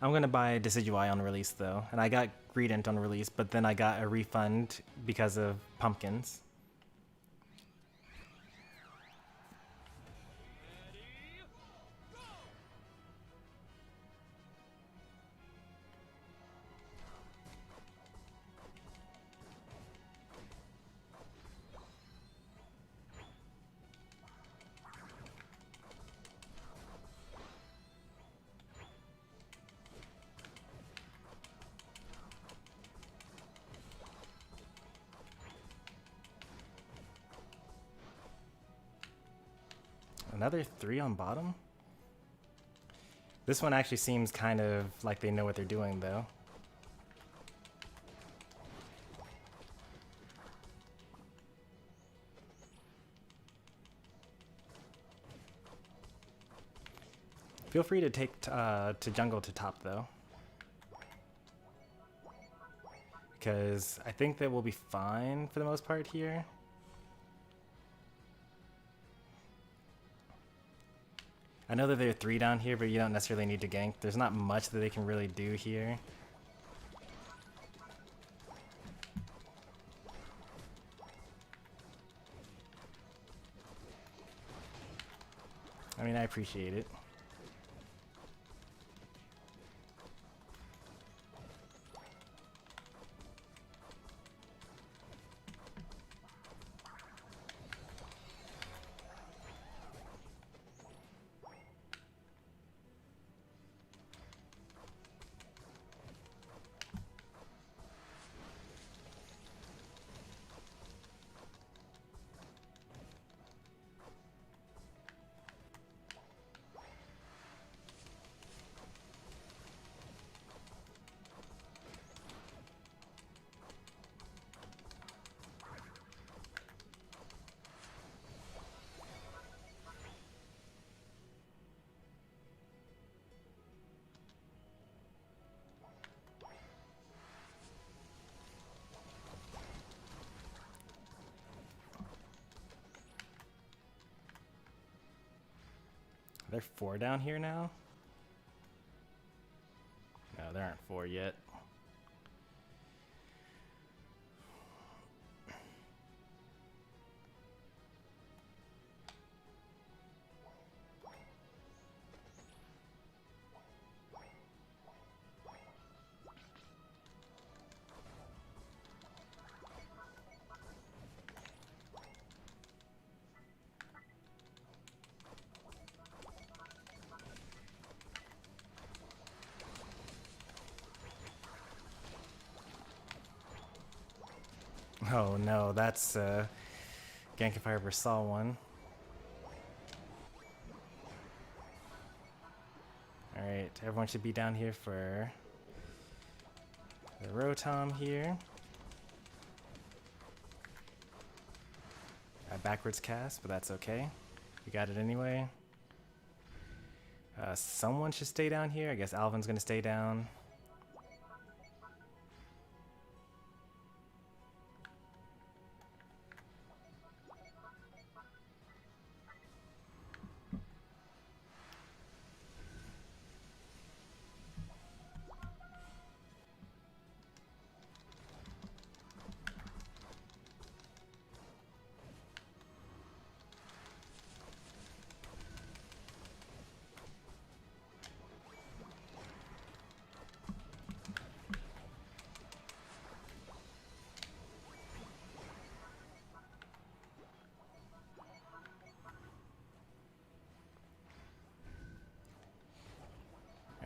I'm gonna buy Decidueye on release though, and I got Greedent on release, but then I got a refund because of pumpkins. Another 3 on bottom? This one actually seems kind of like they know what they're doing though. Feel free to take to jungle to top though, because I think that we'll be fine for the most part here. I know that there are 3 down here, but you don't necessarily need to gank. There's not much that they can really do here. I mean, I appreciate it. Are there 4 down here now? No, there aren't 4 yet. Oh no, that's gank if I ever saw one. Alright, everyone should be down here for the Rotom here. I backwards cast, but that's okay. We got it anyway. Someone should stay down here. I guess Alvin's gonna stay down.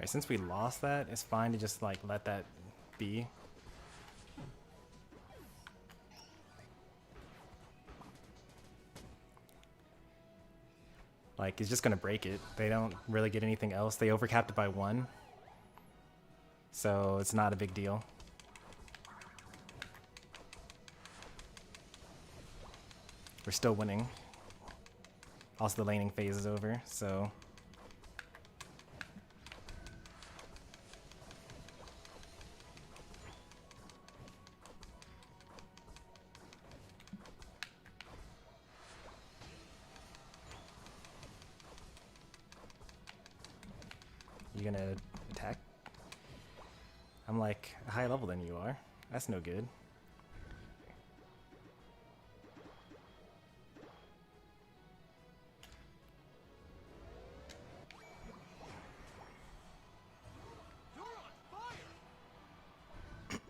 Alright, since we lost that, it's fine to just like let that be. Like, it's just gonna break it. They don't really get anything else. They overcapped it by 1. So it's not a big deal. We're still winning. Also, the laning phase is over, so... You gonna attack? I'm like a higher level than you are. That's no good. You're on fire!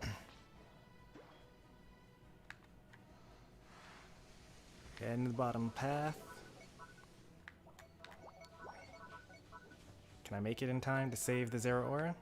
Heading to the bottom path. Can I make it in time to save the Zero Aura?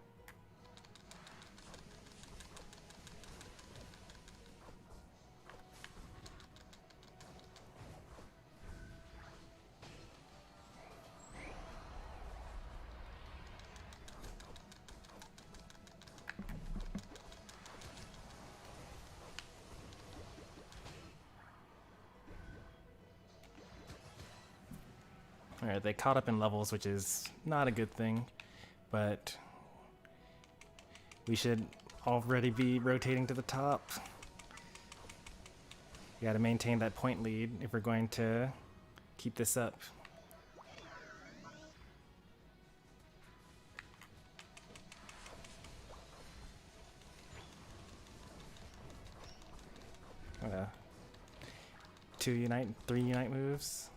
Alright, they caught up in levels, which is not a good thing, but we should already be rotating to the top. We gotta maintain that point lead if we're going to keep this up. Uh, 2 unite, 3 unite moves.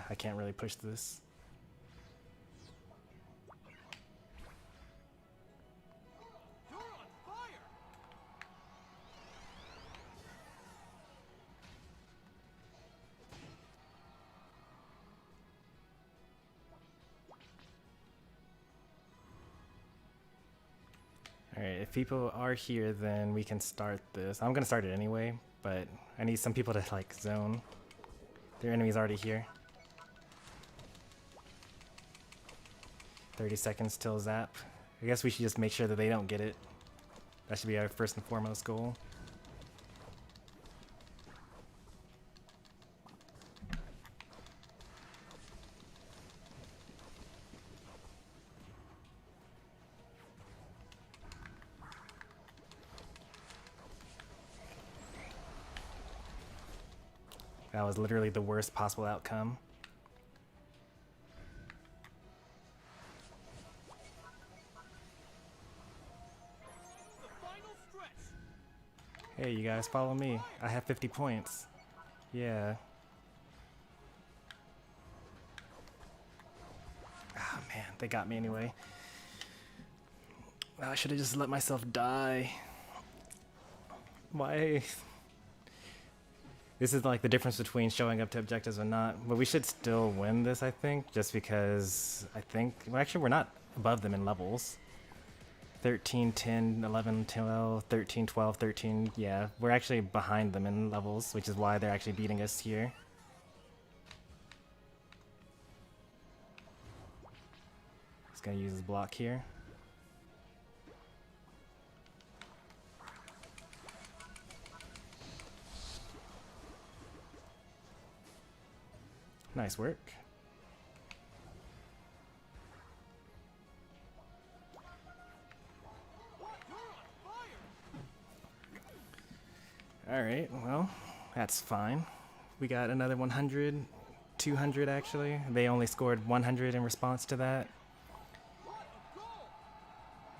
I can't really push this. You're on fire! Alright, if people are here, then we can start this. I'm gonna start it anyway, but I need some people to like zone. Their enemy's already here. 30 seconds till zap. I guess we should just make sure that they don't get it. That should be our first and foremost goal. That was literally the worst possible outcome. The final stretch! Hey, you guys, follow me. I have 50 points. Yeah. Ah, man, they got me anyway. I should have just let myself die. Why? This is like the difference between showing up to objectives and not. But we should still win this, I think, just because I think... Well, actually, we're not above them in levels. 13, 10, 11, 12, 13, 12, 13. Yeah, we're actually behind them in levels, which is why they're actually beating us here. Just gonna use his block here. Nice work. well, that's fine. We got another 100, 200 actually. They only scored 100 in response to that.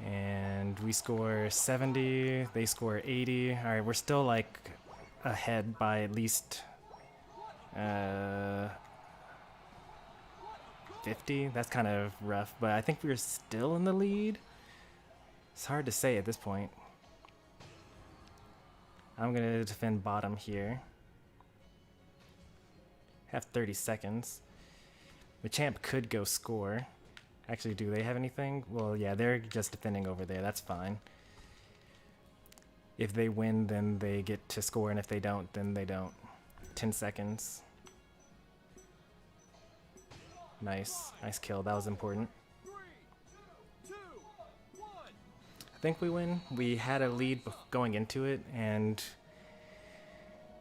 And we score 70, they score 80. All right, we're still like ahead by at least 50. That's kind of rough, but I think we're still in the lead. It's hard to say at this point. I'm gonna defend bottom here. Have 30 seconds. The champ could go score. Actually, do they have anything? Well, yeah, they're just defending over there. That's fine. If they win, then they get to score, and if they don't, then they don't. 10 seconds. Nice. Nice kill. That was important. 3, 2, 1. I think we win. We had a lead going into it, and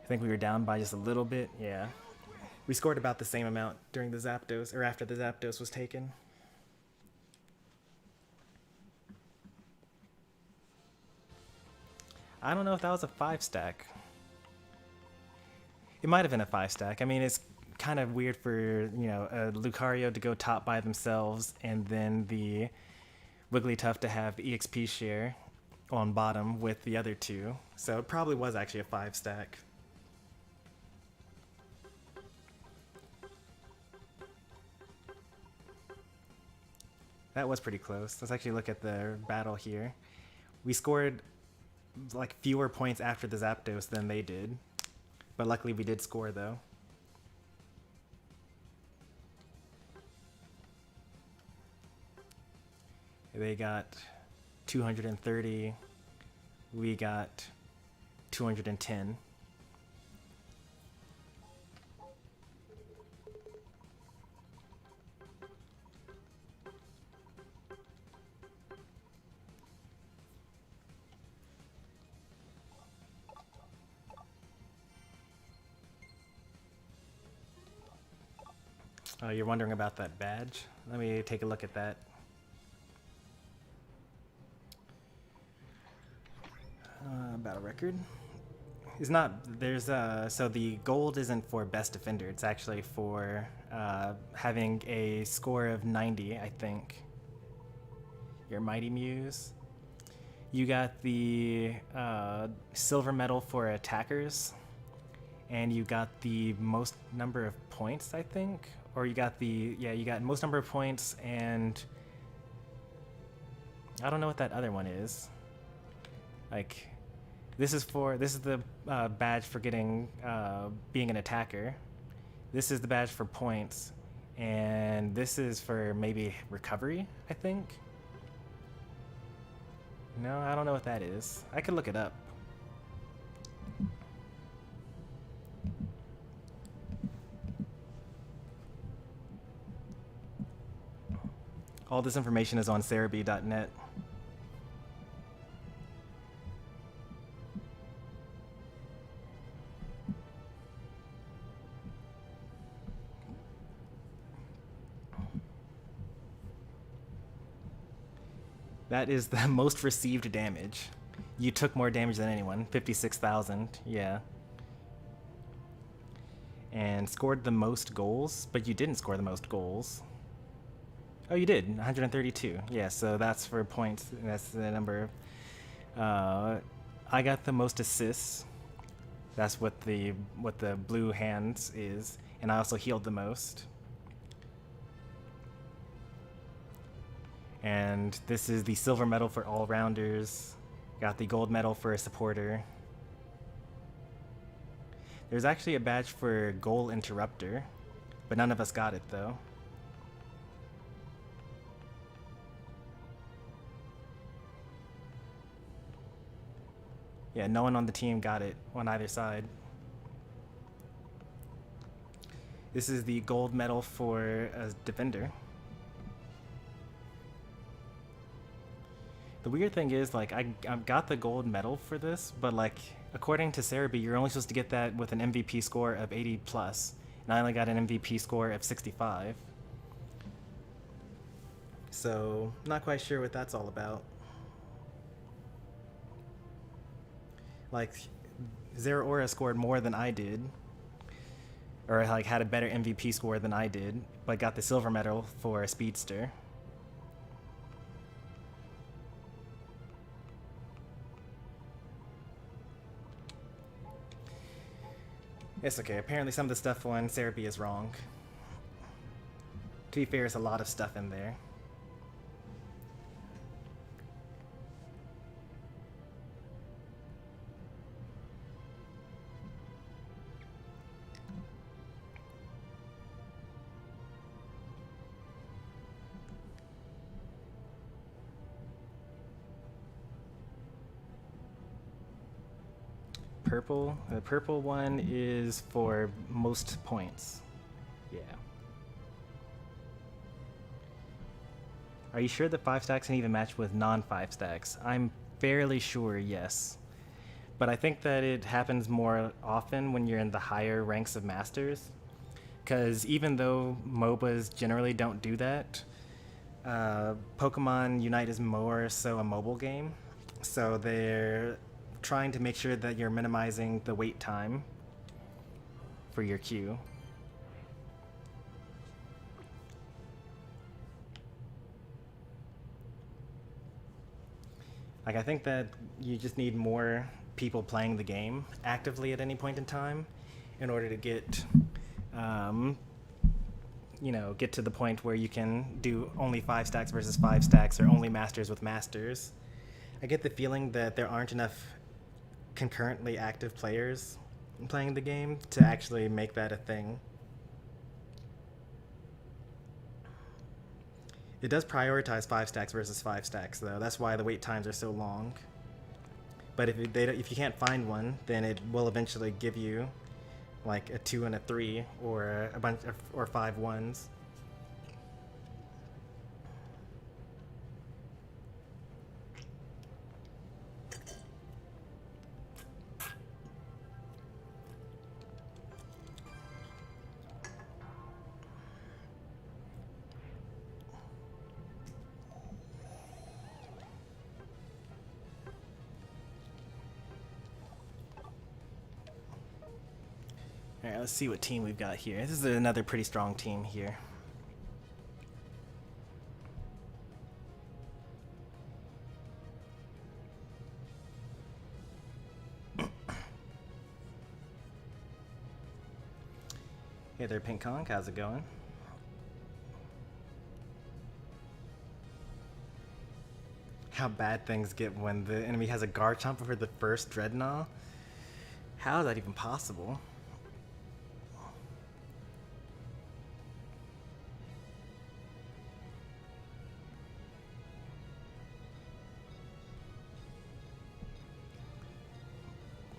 I think we were down by just a little bit. Yeah. We scored about the same amount during the Zapdos, or after the Zapdos was taken. I don't know if that was a 5-stack. It might have been a 5-stack. I mean, it's kind of weird for, you know, a Lucario to go top by themselves and then the Wigglytuff to have EXP share on bottom with the other two. So it probably was actually a 5-stack. That was pretty close. Let's actually look at the battle here. We scored like fewer points after the Zapdos than they did. But luckily we did score though. They got 230. We got 210. Oh, you're wondering about that badge? Let me take a look at that. Battle record. It's not, there's, so the gold isn't for best defender, it's actually for having a score of 90, I think. Your Mighty Muse. You got the silver medal for attackers, and you got the most number of points, I think. Or you got the, yeah, you got most number of points, and I don't know what that other one is. Like, this is the badge for getting, being an attacker. This is the badge for points, and this is for maybe recovery, I think. No, I don't know what that is. I could look it up. All this information is on Cerebi.net. That is the most received damage. You took more damage than anyone, 56,000, yeah. And scored the most goals, but you didn't score the most goals. Oh, you did, 132. Yeah, so that's for points. That's the number. I got the most assists. That's what the blue hands is, and I also healed the most. And this is the silver medal for all-rounders. Got the gold medal for a supporter. There's actually a badge for goal interrupter, but none of us got it though. Yeah, no one on the team got it on either side. This is the gold medal for a defender. The weird thing is, like, I got the gold medal for this, but like, according to Cerebi, you're only supposed to get that with an MVP score of 80 plus, and I only got an MVP score of 65. So, not quite sure what that's all about. Like, Zeraora scored more than I did, or like had a better MVP score than I did, but got the silver medal for a speedster. It's okay. Apparently some of the stuff on Cerebi is wrong. To be fair, there's a lot of stuff in there. Purple. The purple one is for most points. Yeah. Are you sure the 5 stacks can even match with non-5 stacks? I'm fairly sure, yes. But I think that it happens more often when you're in the higher ranks of Masters. Because even though MOBAs generally don't do that, Pokemon Unite is more so a mobile game. So they're trying to make sure that you're minimizing the wait time for your queue. Like, I think that you just need more people playing the game actively at any point in time in order to get, you know, get to the point where you can do only 5 stacks versus 5 stacks or only Masters with Masters. I get the feeling that there aren't enough concurrently active players playing the game to actually make that a thing. It does prioritize 5 stacks versus 5 stacks though. That's why the wait times are so long. But if you can't find one, then it will eventually give you like a 2 and a 3 or a bunch of, or 5 ones. Alright, let's see what team we've got here. This is another pretty strong team here. Hey there, Pink Kong. How's it going? How bad things get when the enemy has a Garchomp for the first Dreadnought? How is that even possible?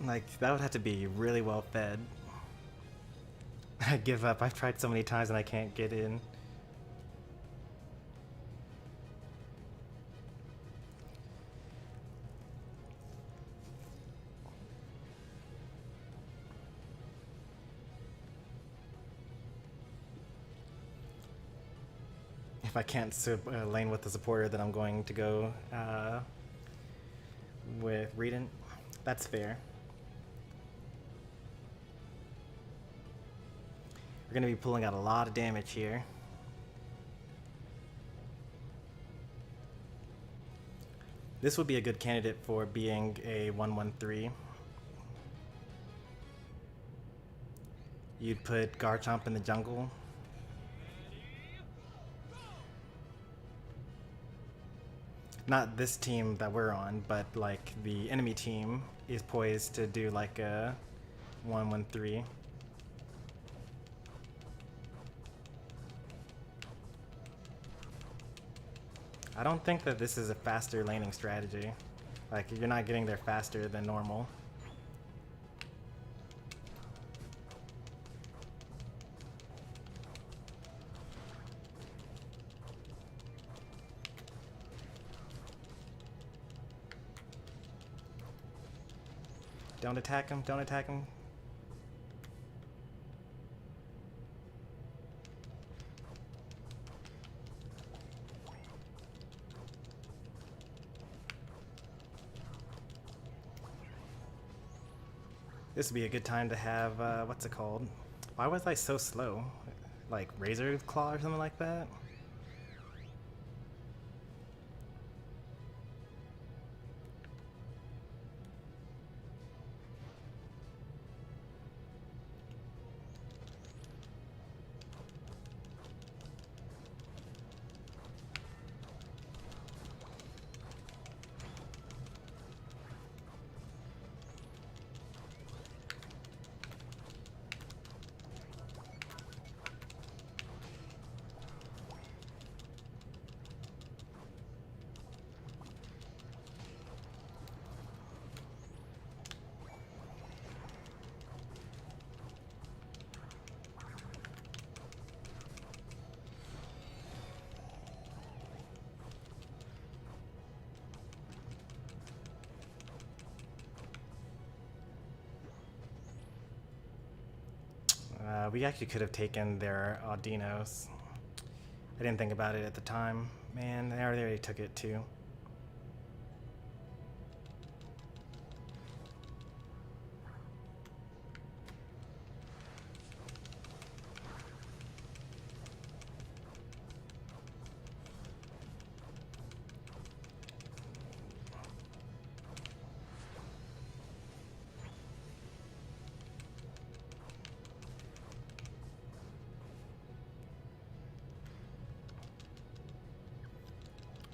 Like, that would have to be really well fed. I give up. I've tried so many times and I can't get in. If I can't lane with the supporter, then I'm going to go with Redent. That's fair. We're going to be pulling out a lot of damage here. This would be a good candidate for being a 1-1-3. You'd put Garchomp in the jungle. Not this team that we're on, but like the enemy team is poised to do like a 1-1-3. I don't think that this is a faster laning strategy. Like, you're not getting there faster than normal. Don't attack him, don't attack him. This would be a good time to have, what's it called? Why was I so slow? Like Razor Claw or something like that? We actually could have taken their Audinos. I didn't think about it at the time. Man, they already took it too.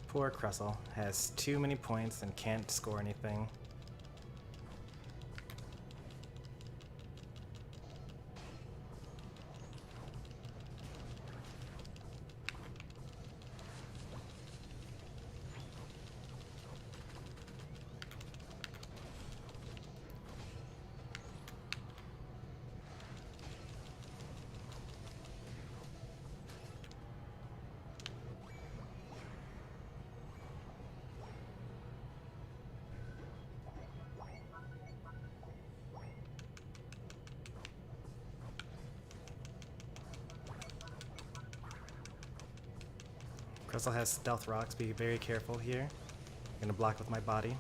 Poor Crustle has too many points and can't score anything. Crystal has stealth rocks, be very careful here. I'm gonna block with my body.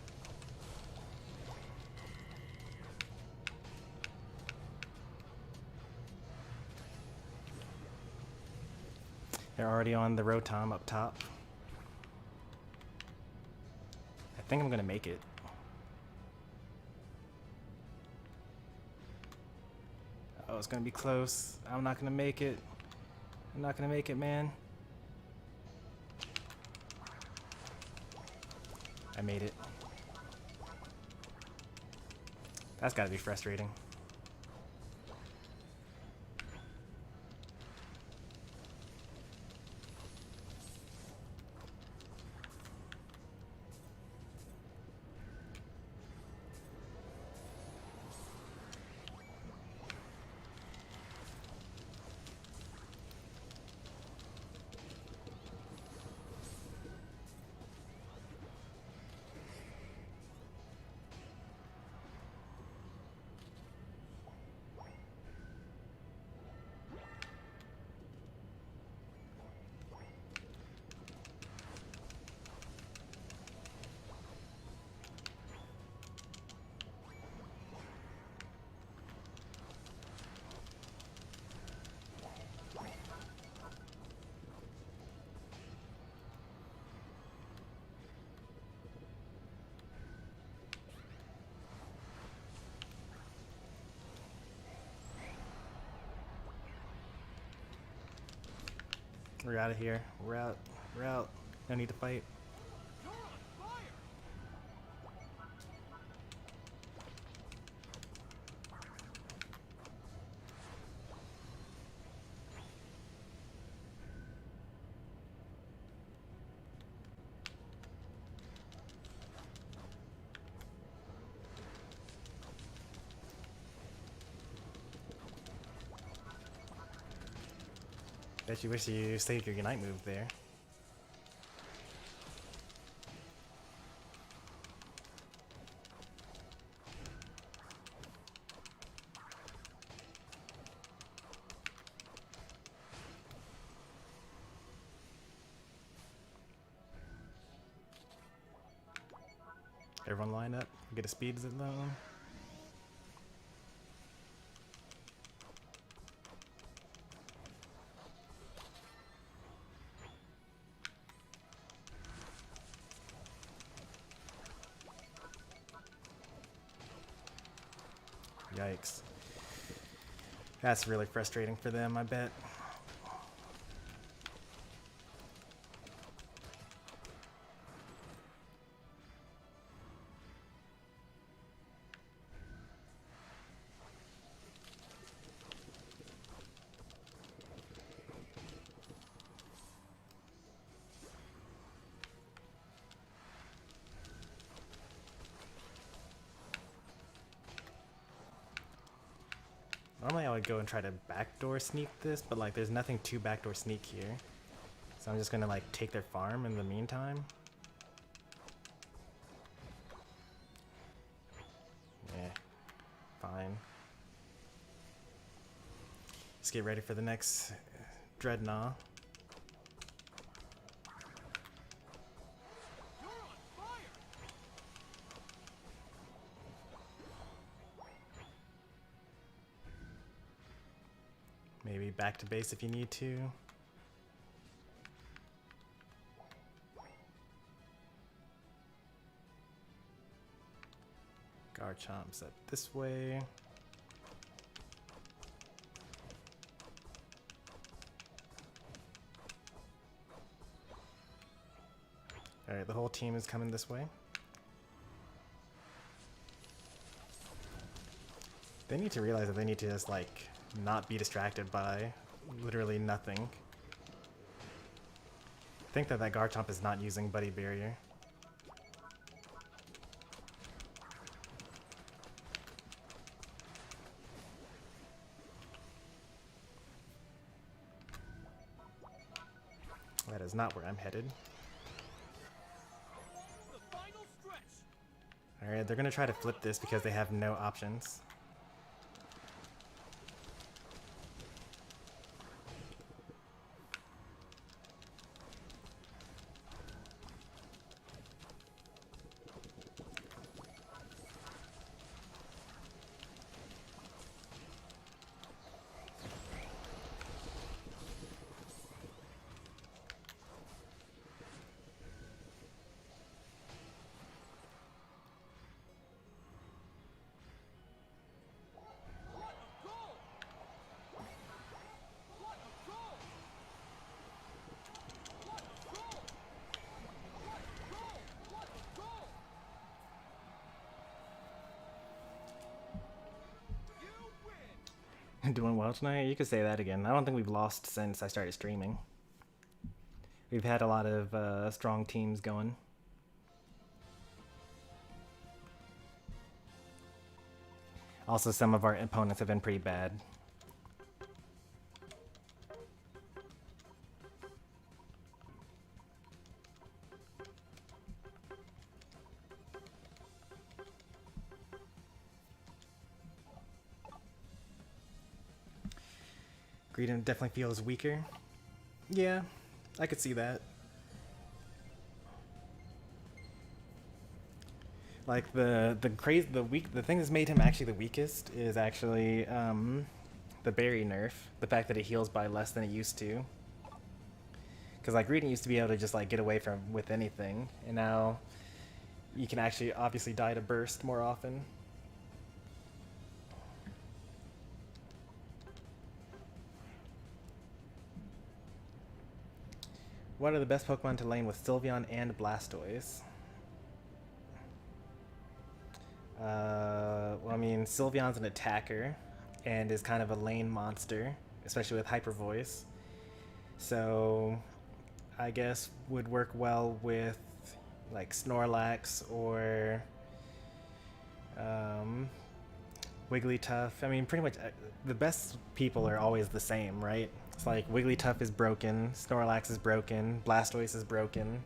They're already on the Rotom up top. I think I'm gonna make it. Oh, it's gonna be close. I'm not gonna make it. I'm not gonna make it, man. I made it. That's gotta be frustrating. We're out of here. We're out. We're out. No need to fight. You're on fire! Bet you wish you saved your Unite move there. Everyone line up. Get a speed zone. Yikes. That's really frustrating for them, I bet. Normally I would go and try to backdoor sneak this, but like there's nothing to backdoor sneak here. So I'm just gonna like take their farm in the meantime. Yeah, fine. Let's get ready for the next Dreadnought. You're on fire! Maybe back to base if you need to. Garchomp's up this way. Alright, the whole team is coming this way. They need to realize that they need to just like not be distracted by literally nothing. I think that Garchomp is not using Buddy Barrier. That is not where I'm headed. The final stretch! Alright, they're gonna try to flip this because they have no options. What a goal! What a goal! What a goal! What a goal! What a goal! You win! Doing well tonight? You could say that again. I don't think we've lost since I started streaming. We've had a lot of strong teams going. Also, some of our opponents have been pretty bad. Greedent definitely feels weaker. Yeah, I could see that. Like the thing that's made him actually the weakest is actually the berry nerf. The fact that it heals by less than it used to. Because like Greedent used to be able to just like get away from with anything, and now you can actually obviously die to burst more often. What are the best Pokemon to lane with Sylveon and Blastoise? Well, I mean, Sylveon's an attacker and is kind of a lane monster, especially with Hyper Voice. So, I guess would work well with like Snorlax or Wigglytuff. I mean, pretty much the best people are always the same, right? It's like Wigglytuff is broken, Snorlax is broken, Blastoise is broken.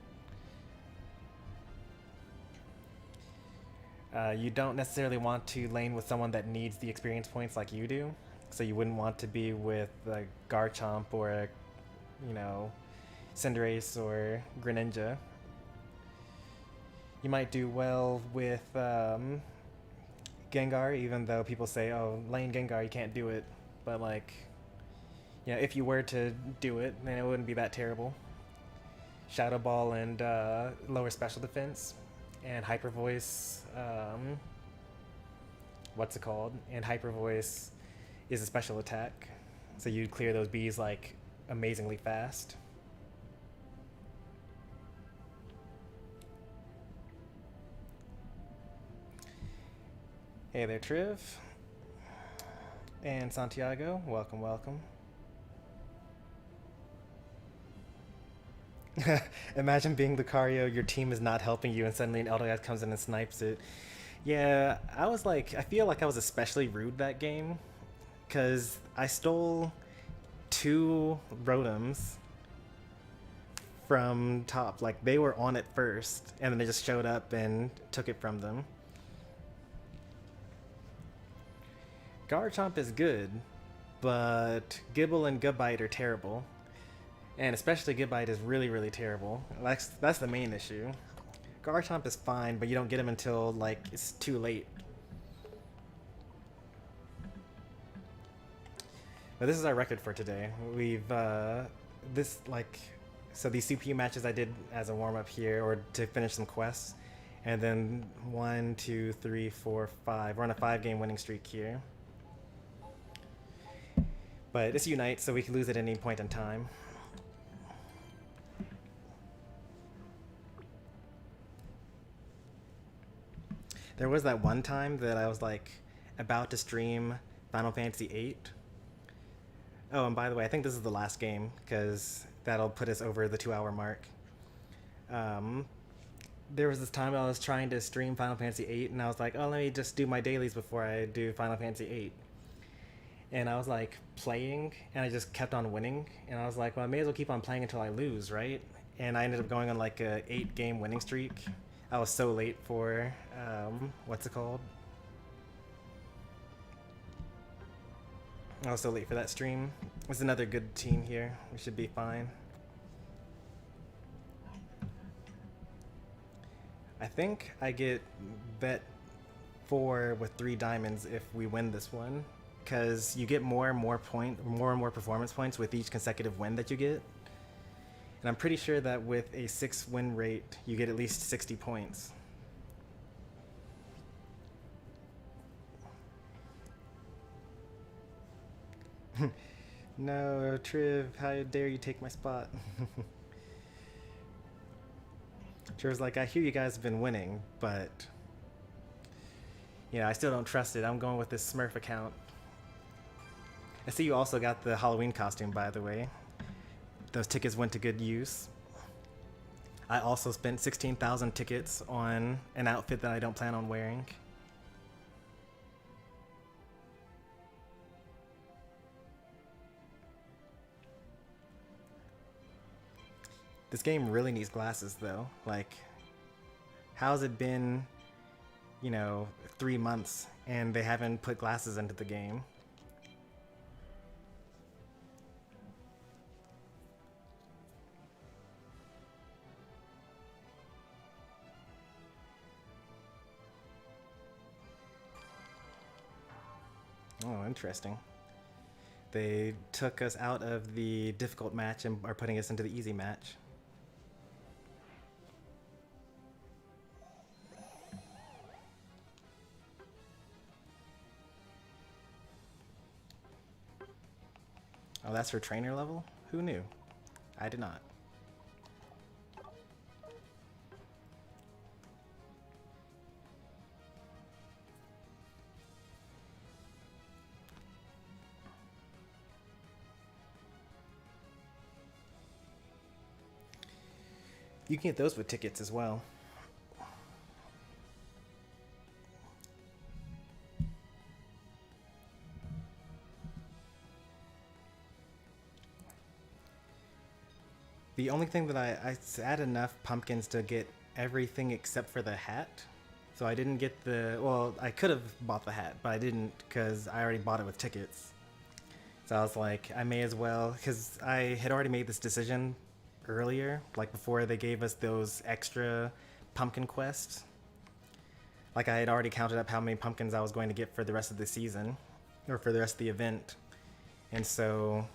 You don't necessarily want to lane with someone that needs the experience points like you do. So you wouldn't want to be with a Garchomp or a, you know, Cinderace or Greninja. You might do well with Gengar, even though people say, oh, lane Gengar, you can't do it. But like, you know, if you were to do it, then it wouldn't be that terrible. Shadow Ball and lower special defense. And Hyper Voice what's it called? And Hyper Voice is a special attack, so you'd clear those bees like amazingly fast. Hey there, Triv. And Santiago, welcome, welcome. Imagine being Lucario, your team is not helping you, and suddenly an Eldegoss comes in and snipes it. Yeah, I feel like I was especially rude that game, because I stole 2 Rotoms from top. Like, they were on it first, and then they just showed up and took it from them. Garchomp is good, but Gibble and Gabite are terrible. And especially Gabite is really, really terrible. That's the main issue. Garchomp is fine, but you don't get him until, like, it's too late. But this is our record for today. We've, so these CPU matches I did as a warm-up here, or to finish some quests. And then 1, 2, 3, 4, 5. We're on a 5-game winning streak here. But it's Unite, so we can lose at any point in time. There was that one time that I was like about to stream Final Fantasy VIII. Oh, and by the way, I think this is the last game because that'll put us over the 2-hour mark. There was this time I was trying to stream Final Fantasy VIII, and I was like, oh, let me just do my dailies before I do Final Fantasy VIII. And I was like playing, and I just kept on winning. And I was like, well, I may as well keep on playing until I lose, right? And I ended up going on like a 8-game winning streak. I was so late for, what's it called? I was so late for that stream. There's another good team here. We should be fine. I think I get bet 4 with 3 diamonds if we win this one, because you get more and more performance points with each consecutive win that you get. And I'm pretty sure that with a 6 win rate, you get at least 60 points. No, Triv, how dare you take my spot? Triv's like, I hear you guys have been winning, but I still don't trust it. I'm going with this Smurf account. I see you also got the Halloween costume, by the way. Those tickets went to good use. I also spent 16,000 tickets on an outfit that I don't plan on wearing. This game really needs glasses, though. Like, how's it been, 3 months and they haven't put glasses into the game? Oh, interesting. They took us out of the difficult match and are putting us into the easy match. Oh, that's for trainer level? Who knew? I did not. You can get those with tickets as well. The only thing that I had enough pumpkins to get everything except for the hat. So I didn't get well, I could have bought the hat, but I didn't because I already bought it with tickets. So I was like, I may as well, because I had already made this decision earlier, like before they gave us those extra pumpkin quests. Like I had already counted up how many pumpkins I was going to get for the rest of the season, or for the rest of the event. And so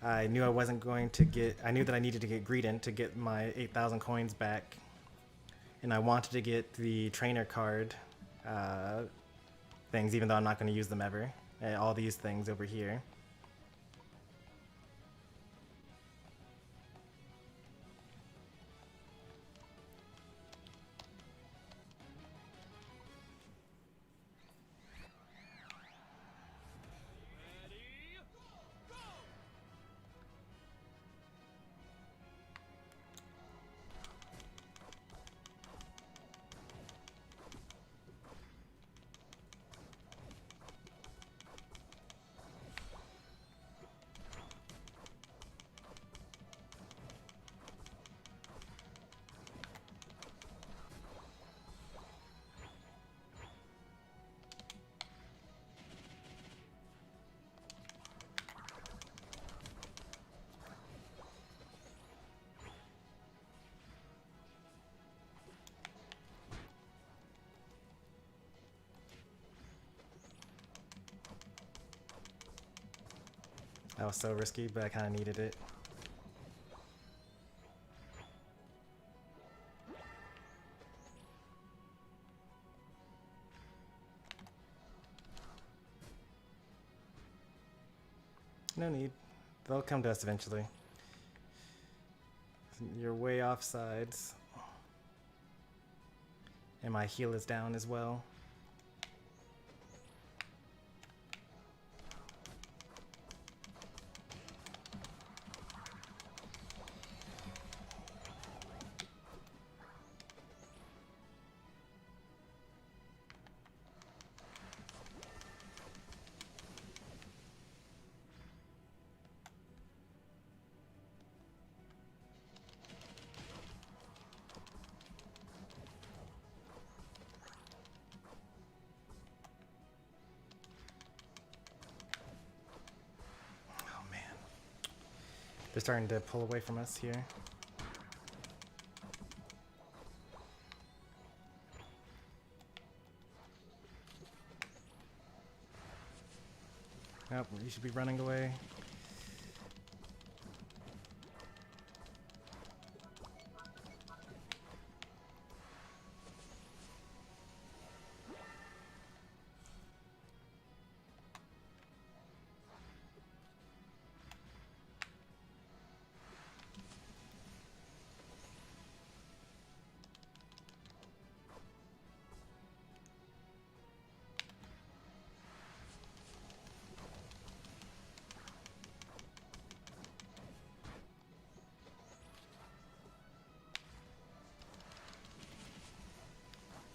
I knew I wasn't going to I knew that I needed to get Greedent to get my 8,000 coins back. And I wanted to get the trainer card things, even though I'm not going to use them ever. All these things over here. Ready? Go! That was so risky, but I kind of needed it. No need. They'll come to us eventually. You're way off sides. And my heal is down as well. They're starting to pull away from us here. Oh, you should be running away.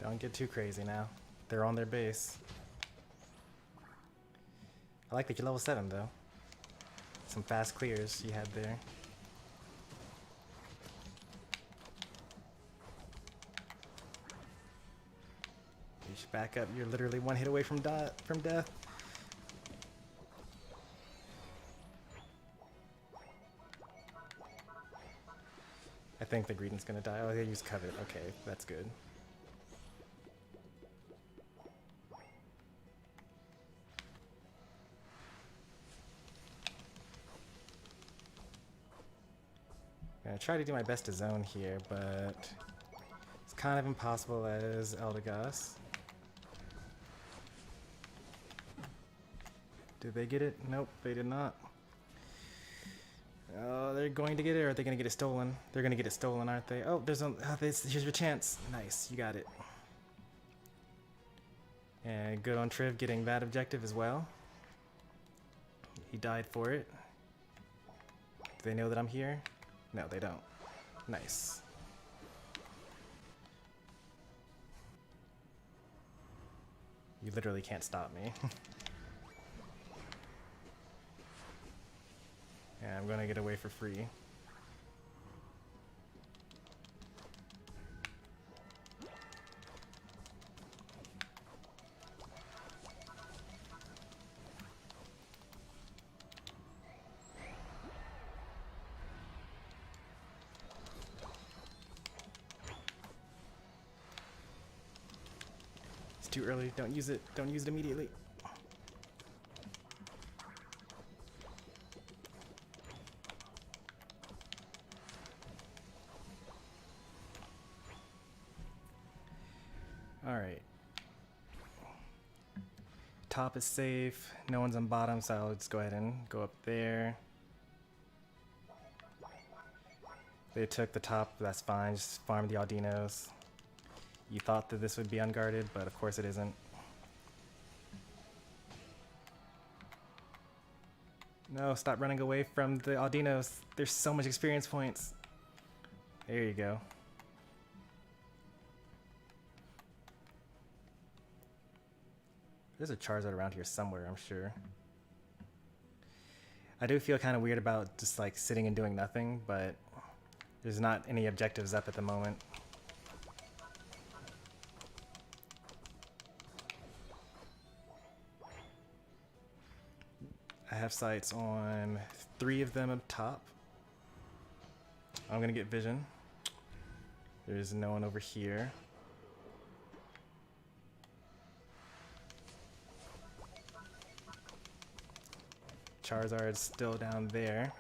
Don't get too crazy now. They're on their base. I like that you're level 7 though. Some fast clears you had there. You should back up. You're literally one hit away from death. I think the Greedent's gonna die. Oh, they use Covet. Okay, that's good. I'm gonna try to do my best to zone here, but it's kind of impossible as Eldegoss. Did they get it? Nope, they did not. Oh, they're going to get it, or are they going to get it stolen? They're going to get it stolen, aren't they? Oh, here's your chance. Nice, you got it. And good on Triv getting that objective as well. He died for it. Do they know that I'm here? No, they don't. Nice. You literally can't stop me. Yeah, I'm gonna get away for free. It's too early. Don't use it. Don't use it immediately. Alright. top is safe. No one's on bottom, so I'll just go ahead and go up there. They took the top, that's fine. Just farm the Aldinos. You thought that this would be unguarded, but of course it isn't. No, stop running away from the Aldinos. There's so much experience points. There you go. There's a Charizard around here somewhere, I'm sure. I do feel kind of weird about just like sitting and doing nothing, but there's not any objectives up at the moment. I have sights on 3 of them up top. I'm gonna get vision. There's no one over here. Charizard's still down there.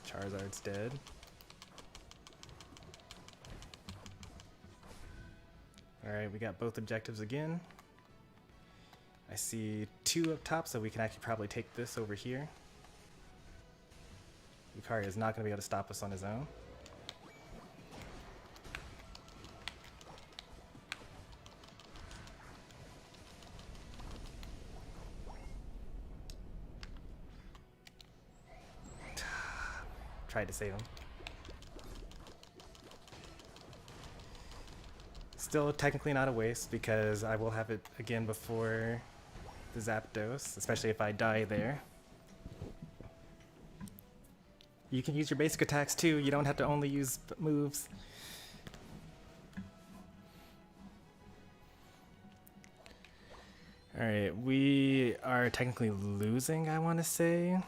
Charizard's dead. Alright, we got both objectives again. I see 2 up top, so we can actually probably take this over here. Lucario is not going to be able to stop us on his own. Tried to save him. Still technically not a waste because I will have it again before the Zapdos, especially if I die there. You can use your basic attacks too, you don't have to only use moves. Alright, we are technically losing, I want to say.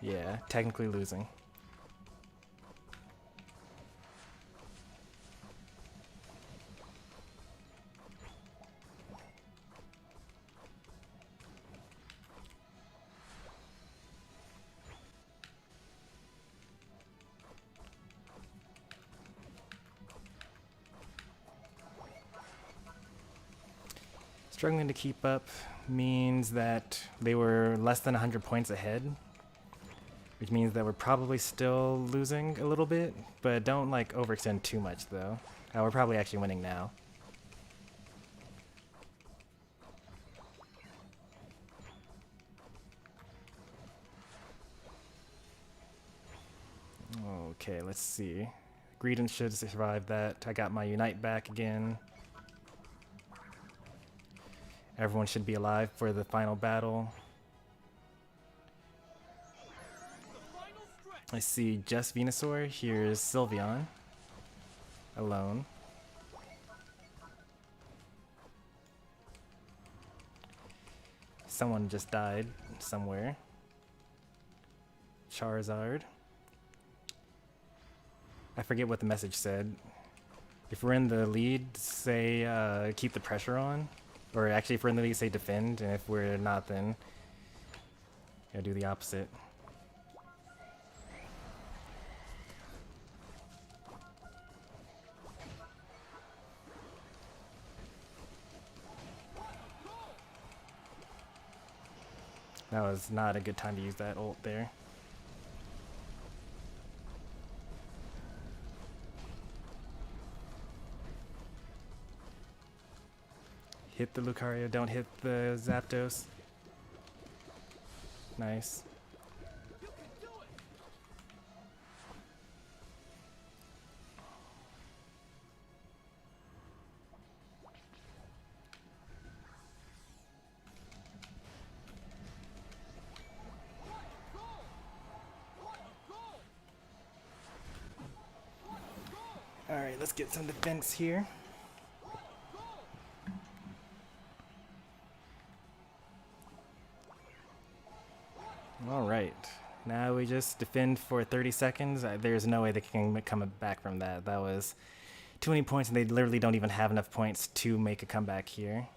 Yeah, technically losing. Struggling to keep up means that they were less than 100 points ahead, which means that we're probably still losing a little bit, but don't like overextend too much though. We're probably actually winning now. Okay, let's see. Greedent should survive that. I got my Unite back again. Everyone should be alive for the final battle. I see just Venusaur. Here's Sylveon. Alone. Someone just died somewhere. Charizard. I forget what the message said. If we're in the lead, say keep the pressure on. Or actually, if we're in the lead, say defend. And if we're not, then gotta do the opposite. That was not a good time to use that ult there. Hit the Lucario, don't hit the Zapdos. Nice. You can do it. Alright, let's get some defense here. Alright, now we just defend for 30 seconds. There's no way they can come back from that. That was too many points, and they literally don't even have enough points to make a comeback here.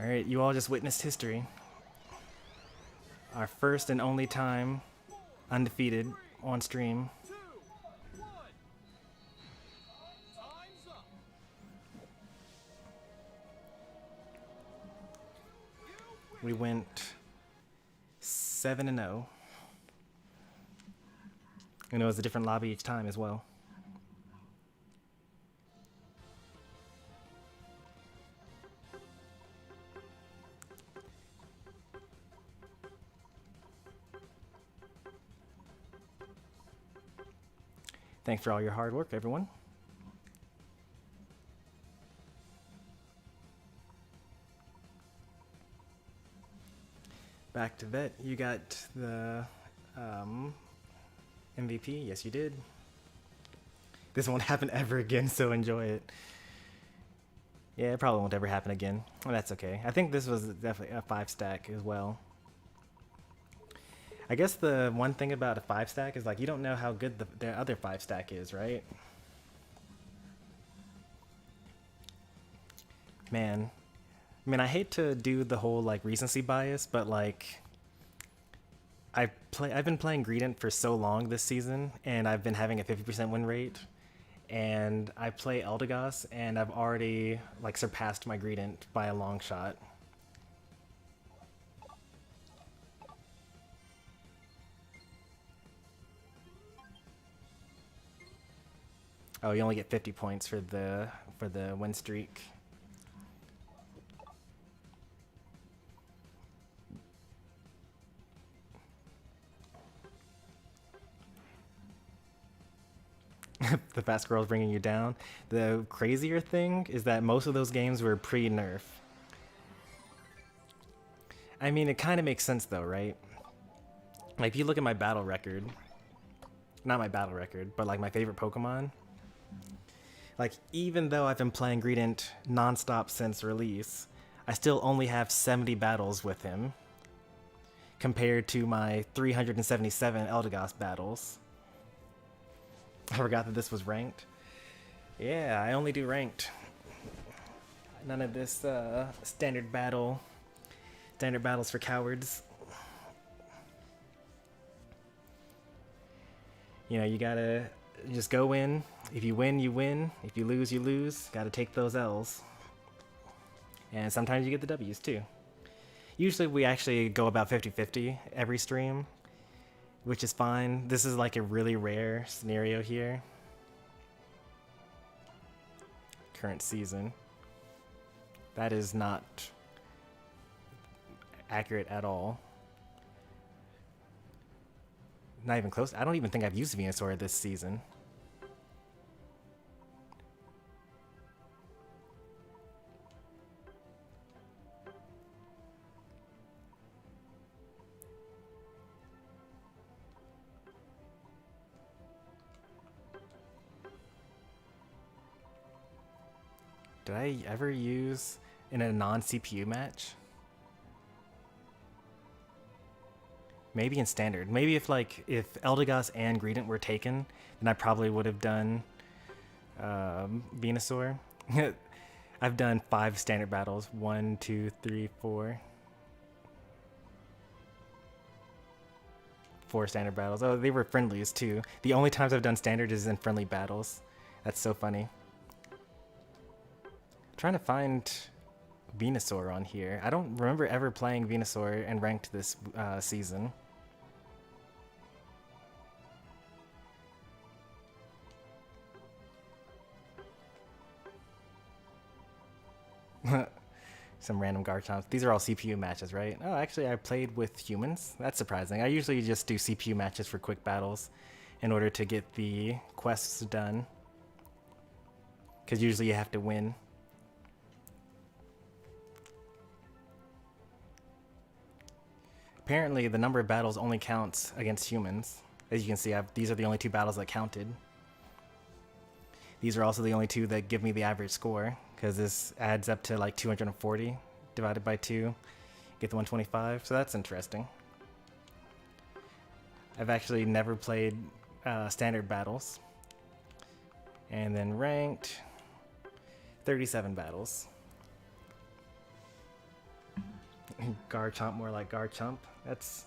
Alright, you all just witnessed history. Our first and only time undefeated on stream. 2, 1. Time's up. We went 7-0. And it was a different lobby each time as well. Thanks for all your hard work, everyone. Back to vet. You got the MVP. Yes, you did. This won't happen ever again, so enjoy it. Yeah, it probably won't ever happen again. Well, that's okay. I think this was definitely a 5-stack as well. I guess the one thing about a 5-stack is like you don't know how good the other 5-stack is, right? Man, I mean, I hate to do the whole like recency bias, but like I've been playing Greedent for so long this season, and I've been having a 50% win rate, and I play Eldegoss, and I've already like surpassed my Greedent by a long shot. Oh, you only get 50 points for the win streak. The fast girl's bringing you down. The crazier thing is that most of those games were pre-nerf. I mean, it kind of makes sense though, right? Like, if you look at my battle record, not my battle record, but like my favorite Pokemon, like, even though I've been playing Greedent nonstop since release, I still only have 70 battles with him, compared to my 377 Eldegoss battles. I forgot that this was ranked. Yeah, I only do ranked. None of this standard battles for cowards. You know, you gotta just go in. If you win, you win. If you lose, you lose. Gotta take those L's. And sometimes you get the W's too. Usually we actually go about 50-50 every stream, which is fine. This is like a really rare scenario here. Current season. That is not accurate at all. Not even close. I don't even think I've used Venusaur this season. Did I ever use in a non-CPU match? Maybe in standard. Maybe if Eldegoss and Greedent were taken, then I probably would have done Venusaur. I've done 5 standard battles. 1, 2, 3, 4. 4 standard battles. Oh, they were friendlies too. The only times I've done standard is in friendly battles. That's so funny. Trying to find Venusaur on here. I don't remember ever playing Venusaur and ranked this season. Some random Garchomps. These are all CPU matches, right? Oh, actually, I played with humans. That's surprising. I usually just do CPU matches for quick battles in order to get the quests done. Because usually you have to win. Apparently, the number of battles only counts against humans. As you can see, these are the only 2 battles that counted. These are also the only 2 that give me the average score, because this adds up to like 240 divided by 2, get the 125. So that's interesting. I've actually never played standard battles. And then ranked, 37 battles. Garchomp, more like Garchomp. That's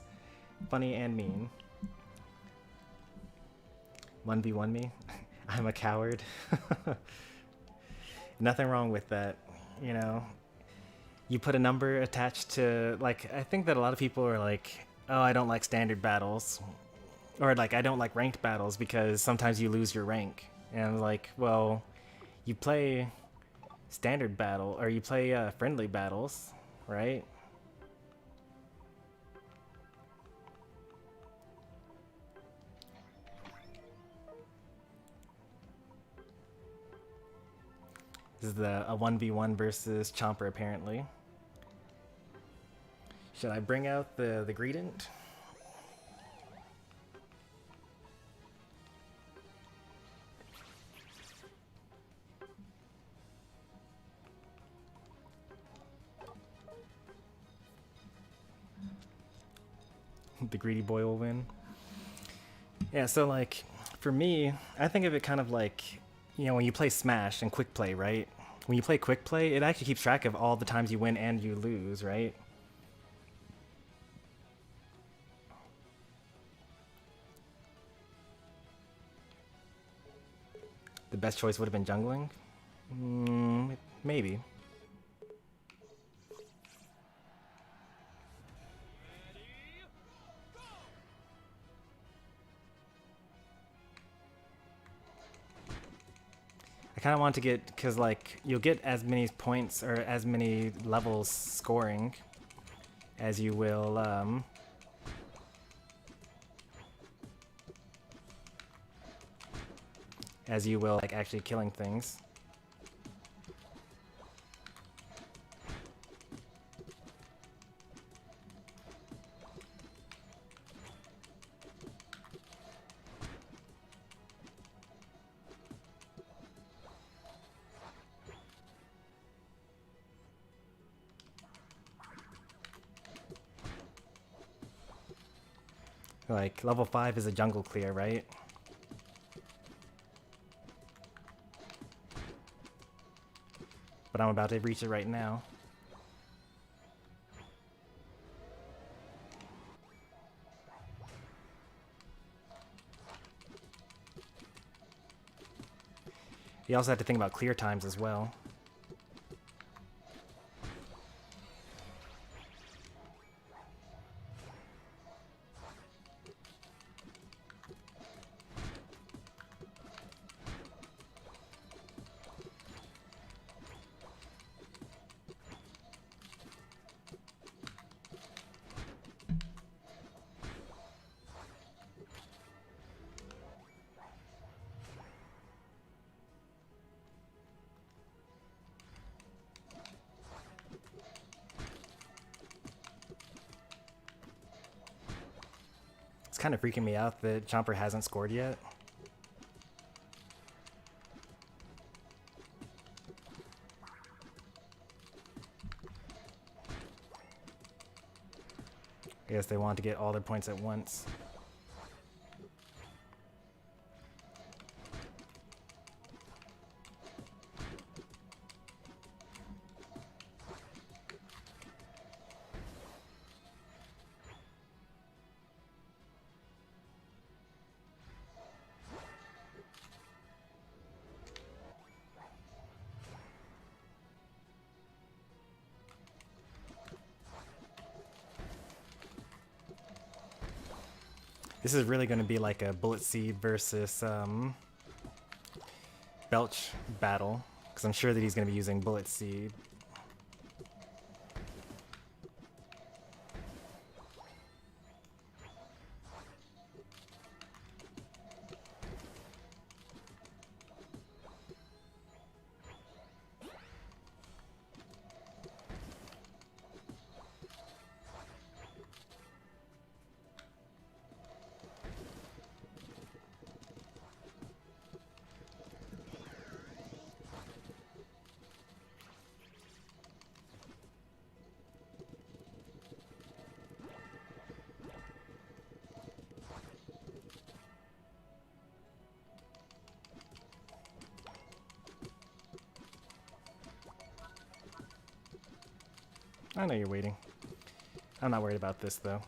funny and mean. 1v1 me. I'm a coward. Nothing wrong with that, you know. You put a number attached to, like, I think that a lot of people are like, oh, I don't like standard battles. Or like, I don't like ranked battles because sometimes you lose your rank. And I'm like, well, you play standard battle, or you play friendly battles, right? This is a 1v1 versus Chomper, apparently. Should I bring out the Greedent? The greedy boy will win. Yeah, so like, for me, I think of it kind of like, you know, when you play Smash and Quick Play, right? When you play Quick Play, it actually keeps track of all the times you win and you lose, right? The best choice would have been jungling? Maybe. I kind of want to get, because like, you'll get as many points or as many levels scoring as you will, like actually killing things. Like, level 5 is a jungle clear, right? But I'm about to reach it right now. You also have to think about clear times as well. It's kind of freaking me out that Chomper hasn't scored yet. I guess they want to get all their points at once. This is really going to be like a Bullet Seed versus Belch battle, because I'm sure that he's going to be using Bullet Seed. I know you're waiting. I'm not worried about this, though.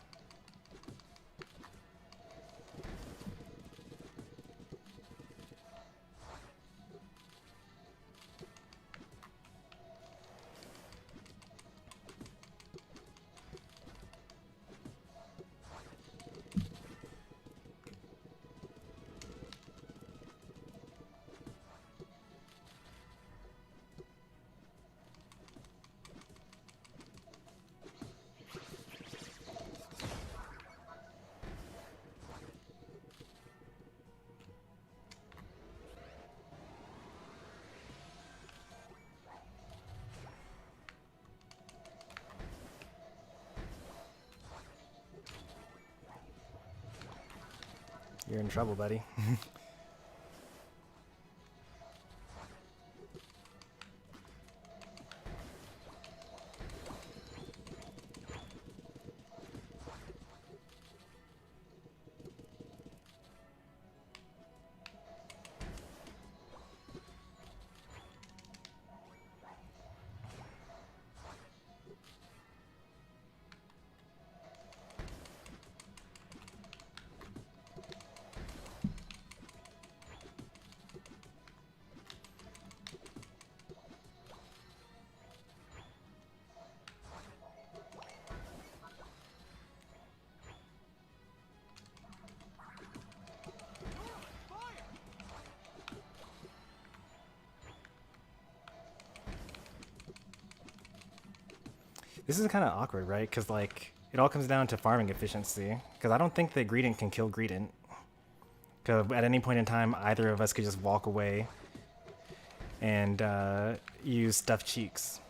You're in trouble, buddy. This is kind of awkward, right? Because, like, it all comes down to farming efficiency. Because I don't think the Greedent can kill Greedent. Because at any point in time, either of us could just walk away and use Stuffed Cheeks.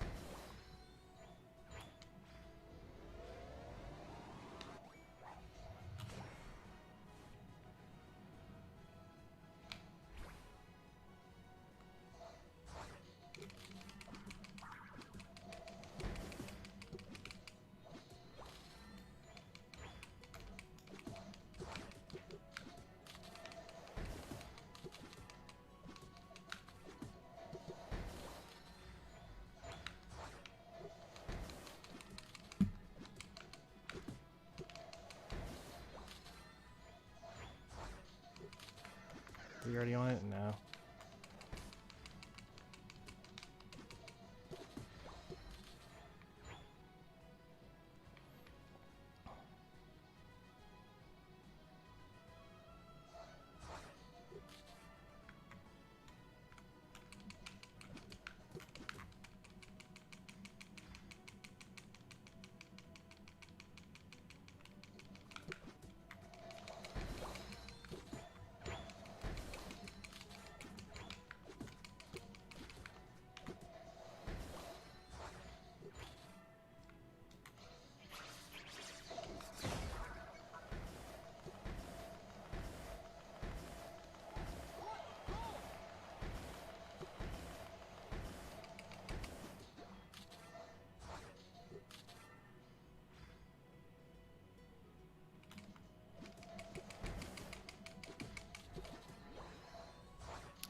Are you already on it? No.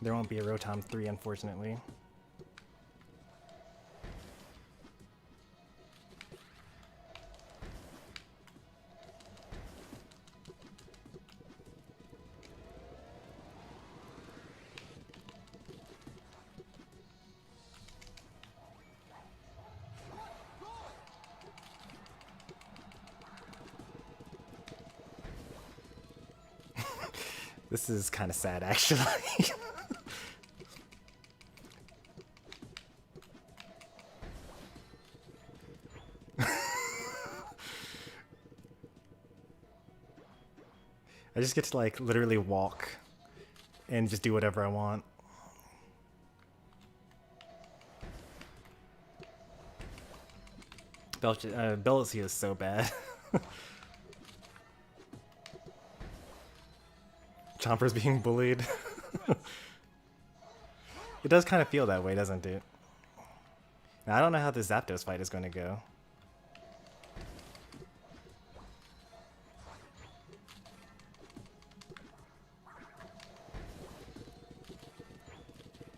There won't be a Rotom 3, unfortunately. This is kind of sad, actually. I just get to, like, literally walk and just do whatever I want. Belzy is so bad. Chomper's being bullied. It does kind of feel that way, doesn't it? Now, I don't know how this Zapdos fight is going to go.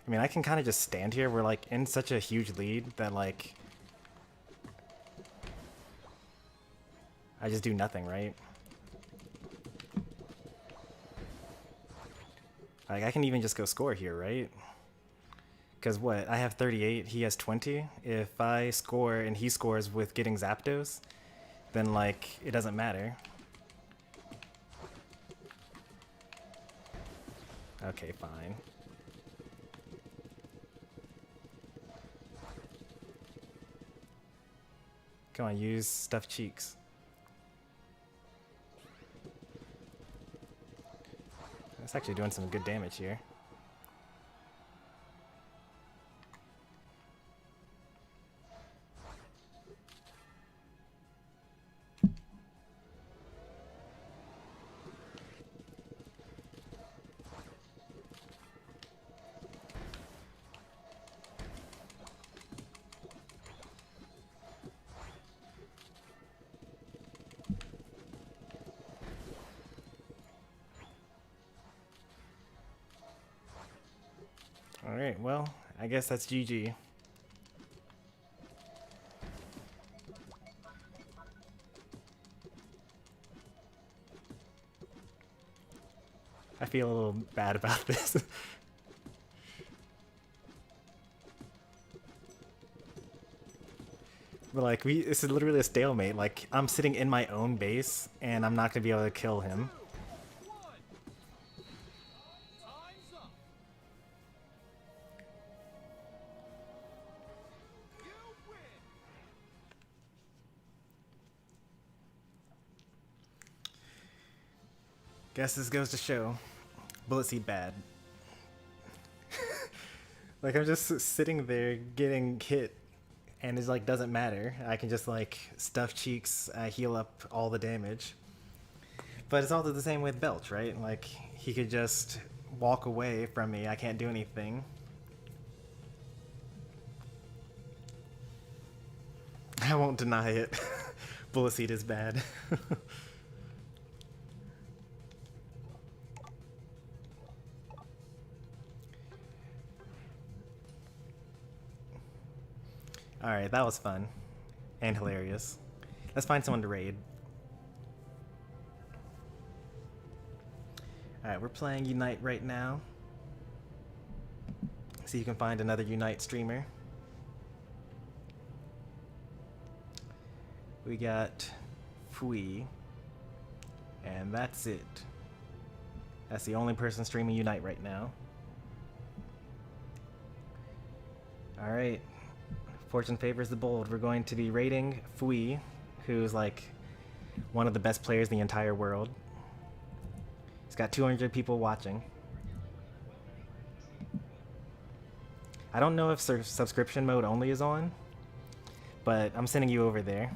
I mean, I can kind of just stand here. We're, like, in such a huge lead that, like, I just do nothing, right? Like, I can even just go score here, right? Because what? I have 38, he has 20. If I score and he scores with getting Zapdos, then, like, it doesn't matter. Okay, fine. Come on, use stuffed cheeks. It's actually doing some good damage here. Alright, well, I guess that's GG. I feel a little bad about this. But like, this is literally a stalemate. Like, I'm sitting in my own base, and I'm not gonna be able to kill him. Time's up. You win. Guess this goes to show. Bullet Seed bad. Like, I'm just sitting there getting hit, and it's like, doesn't matter. I can just like stuff cheeks, heal up all the damage. But it's also the same with Belch, right? Like, he could just walk away from me. I can't do anything. I won't deny it. Bullet Seed is bad. Alright, that was fun. And hilarious. Let's find someone to raid. Alright, we're playing Unite right now. See if you can find another Unite streamer. We got Fui. And that's it. That's the only person streaming Unite right now. Alright. Fortune favors the bold. We're going to be raiding Fui, who's like one of the best players in the entire world. He's got 200 people watching. I don't know if subscription mode only is on, but I'm sending you over there.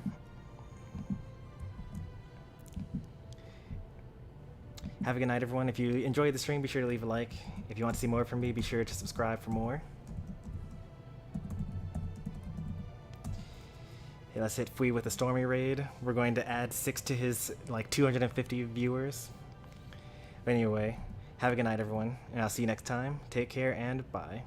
Have a good night, everyone. If you enjoyed the stream, be sure to leave a like. If you want to see more from me, be sure to subscribe for more. Okay, let's hit Fui with a Stormy raid. We're going to add 6 to his like 250 viewers. But anyway, have a good night, everyone, and I'll see you next time. Take care and bye.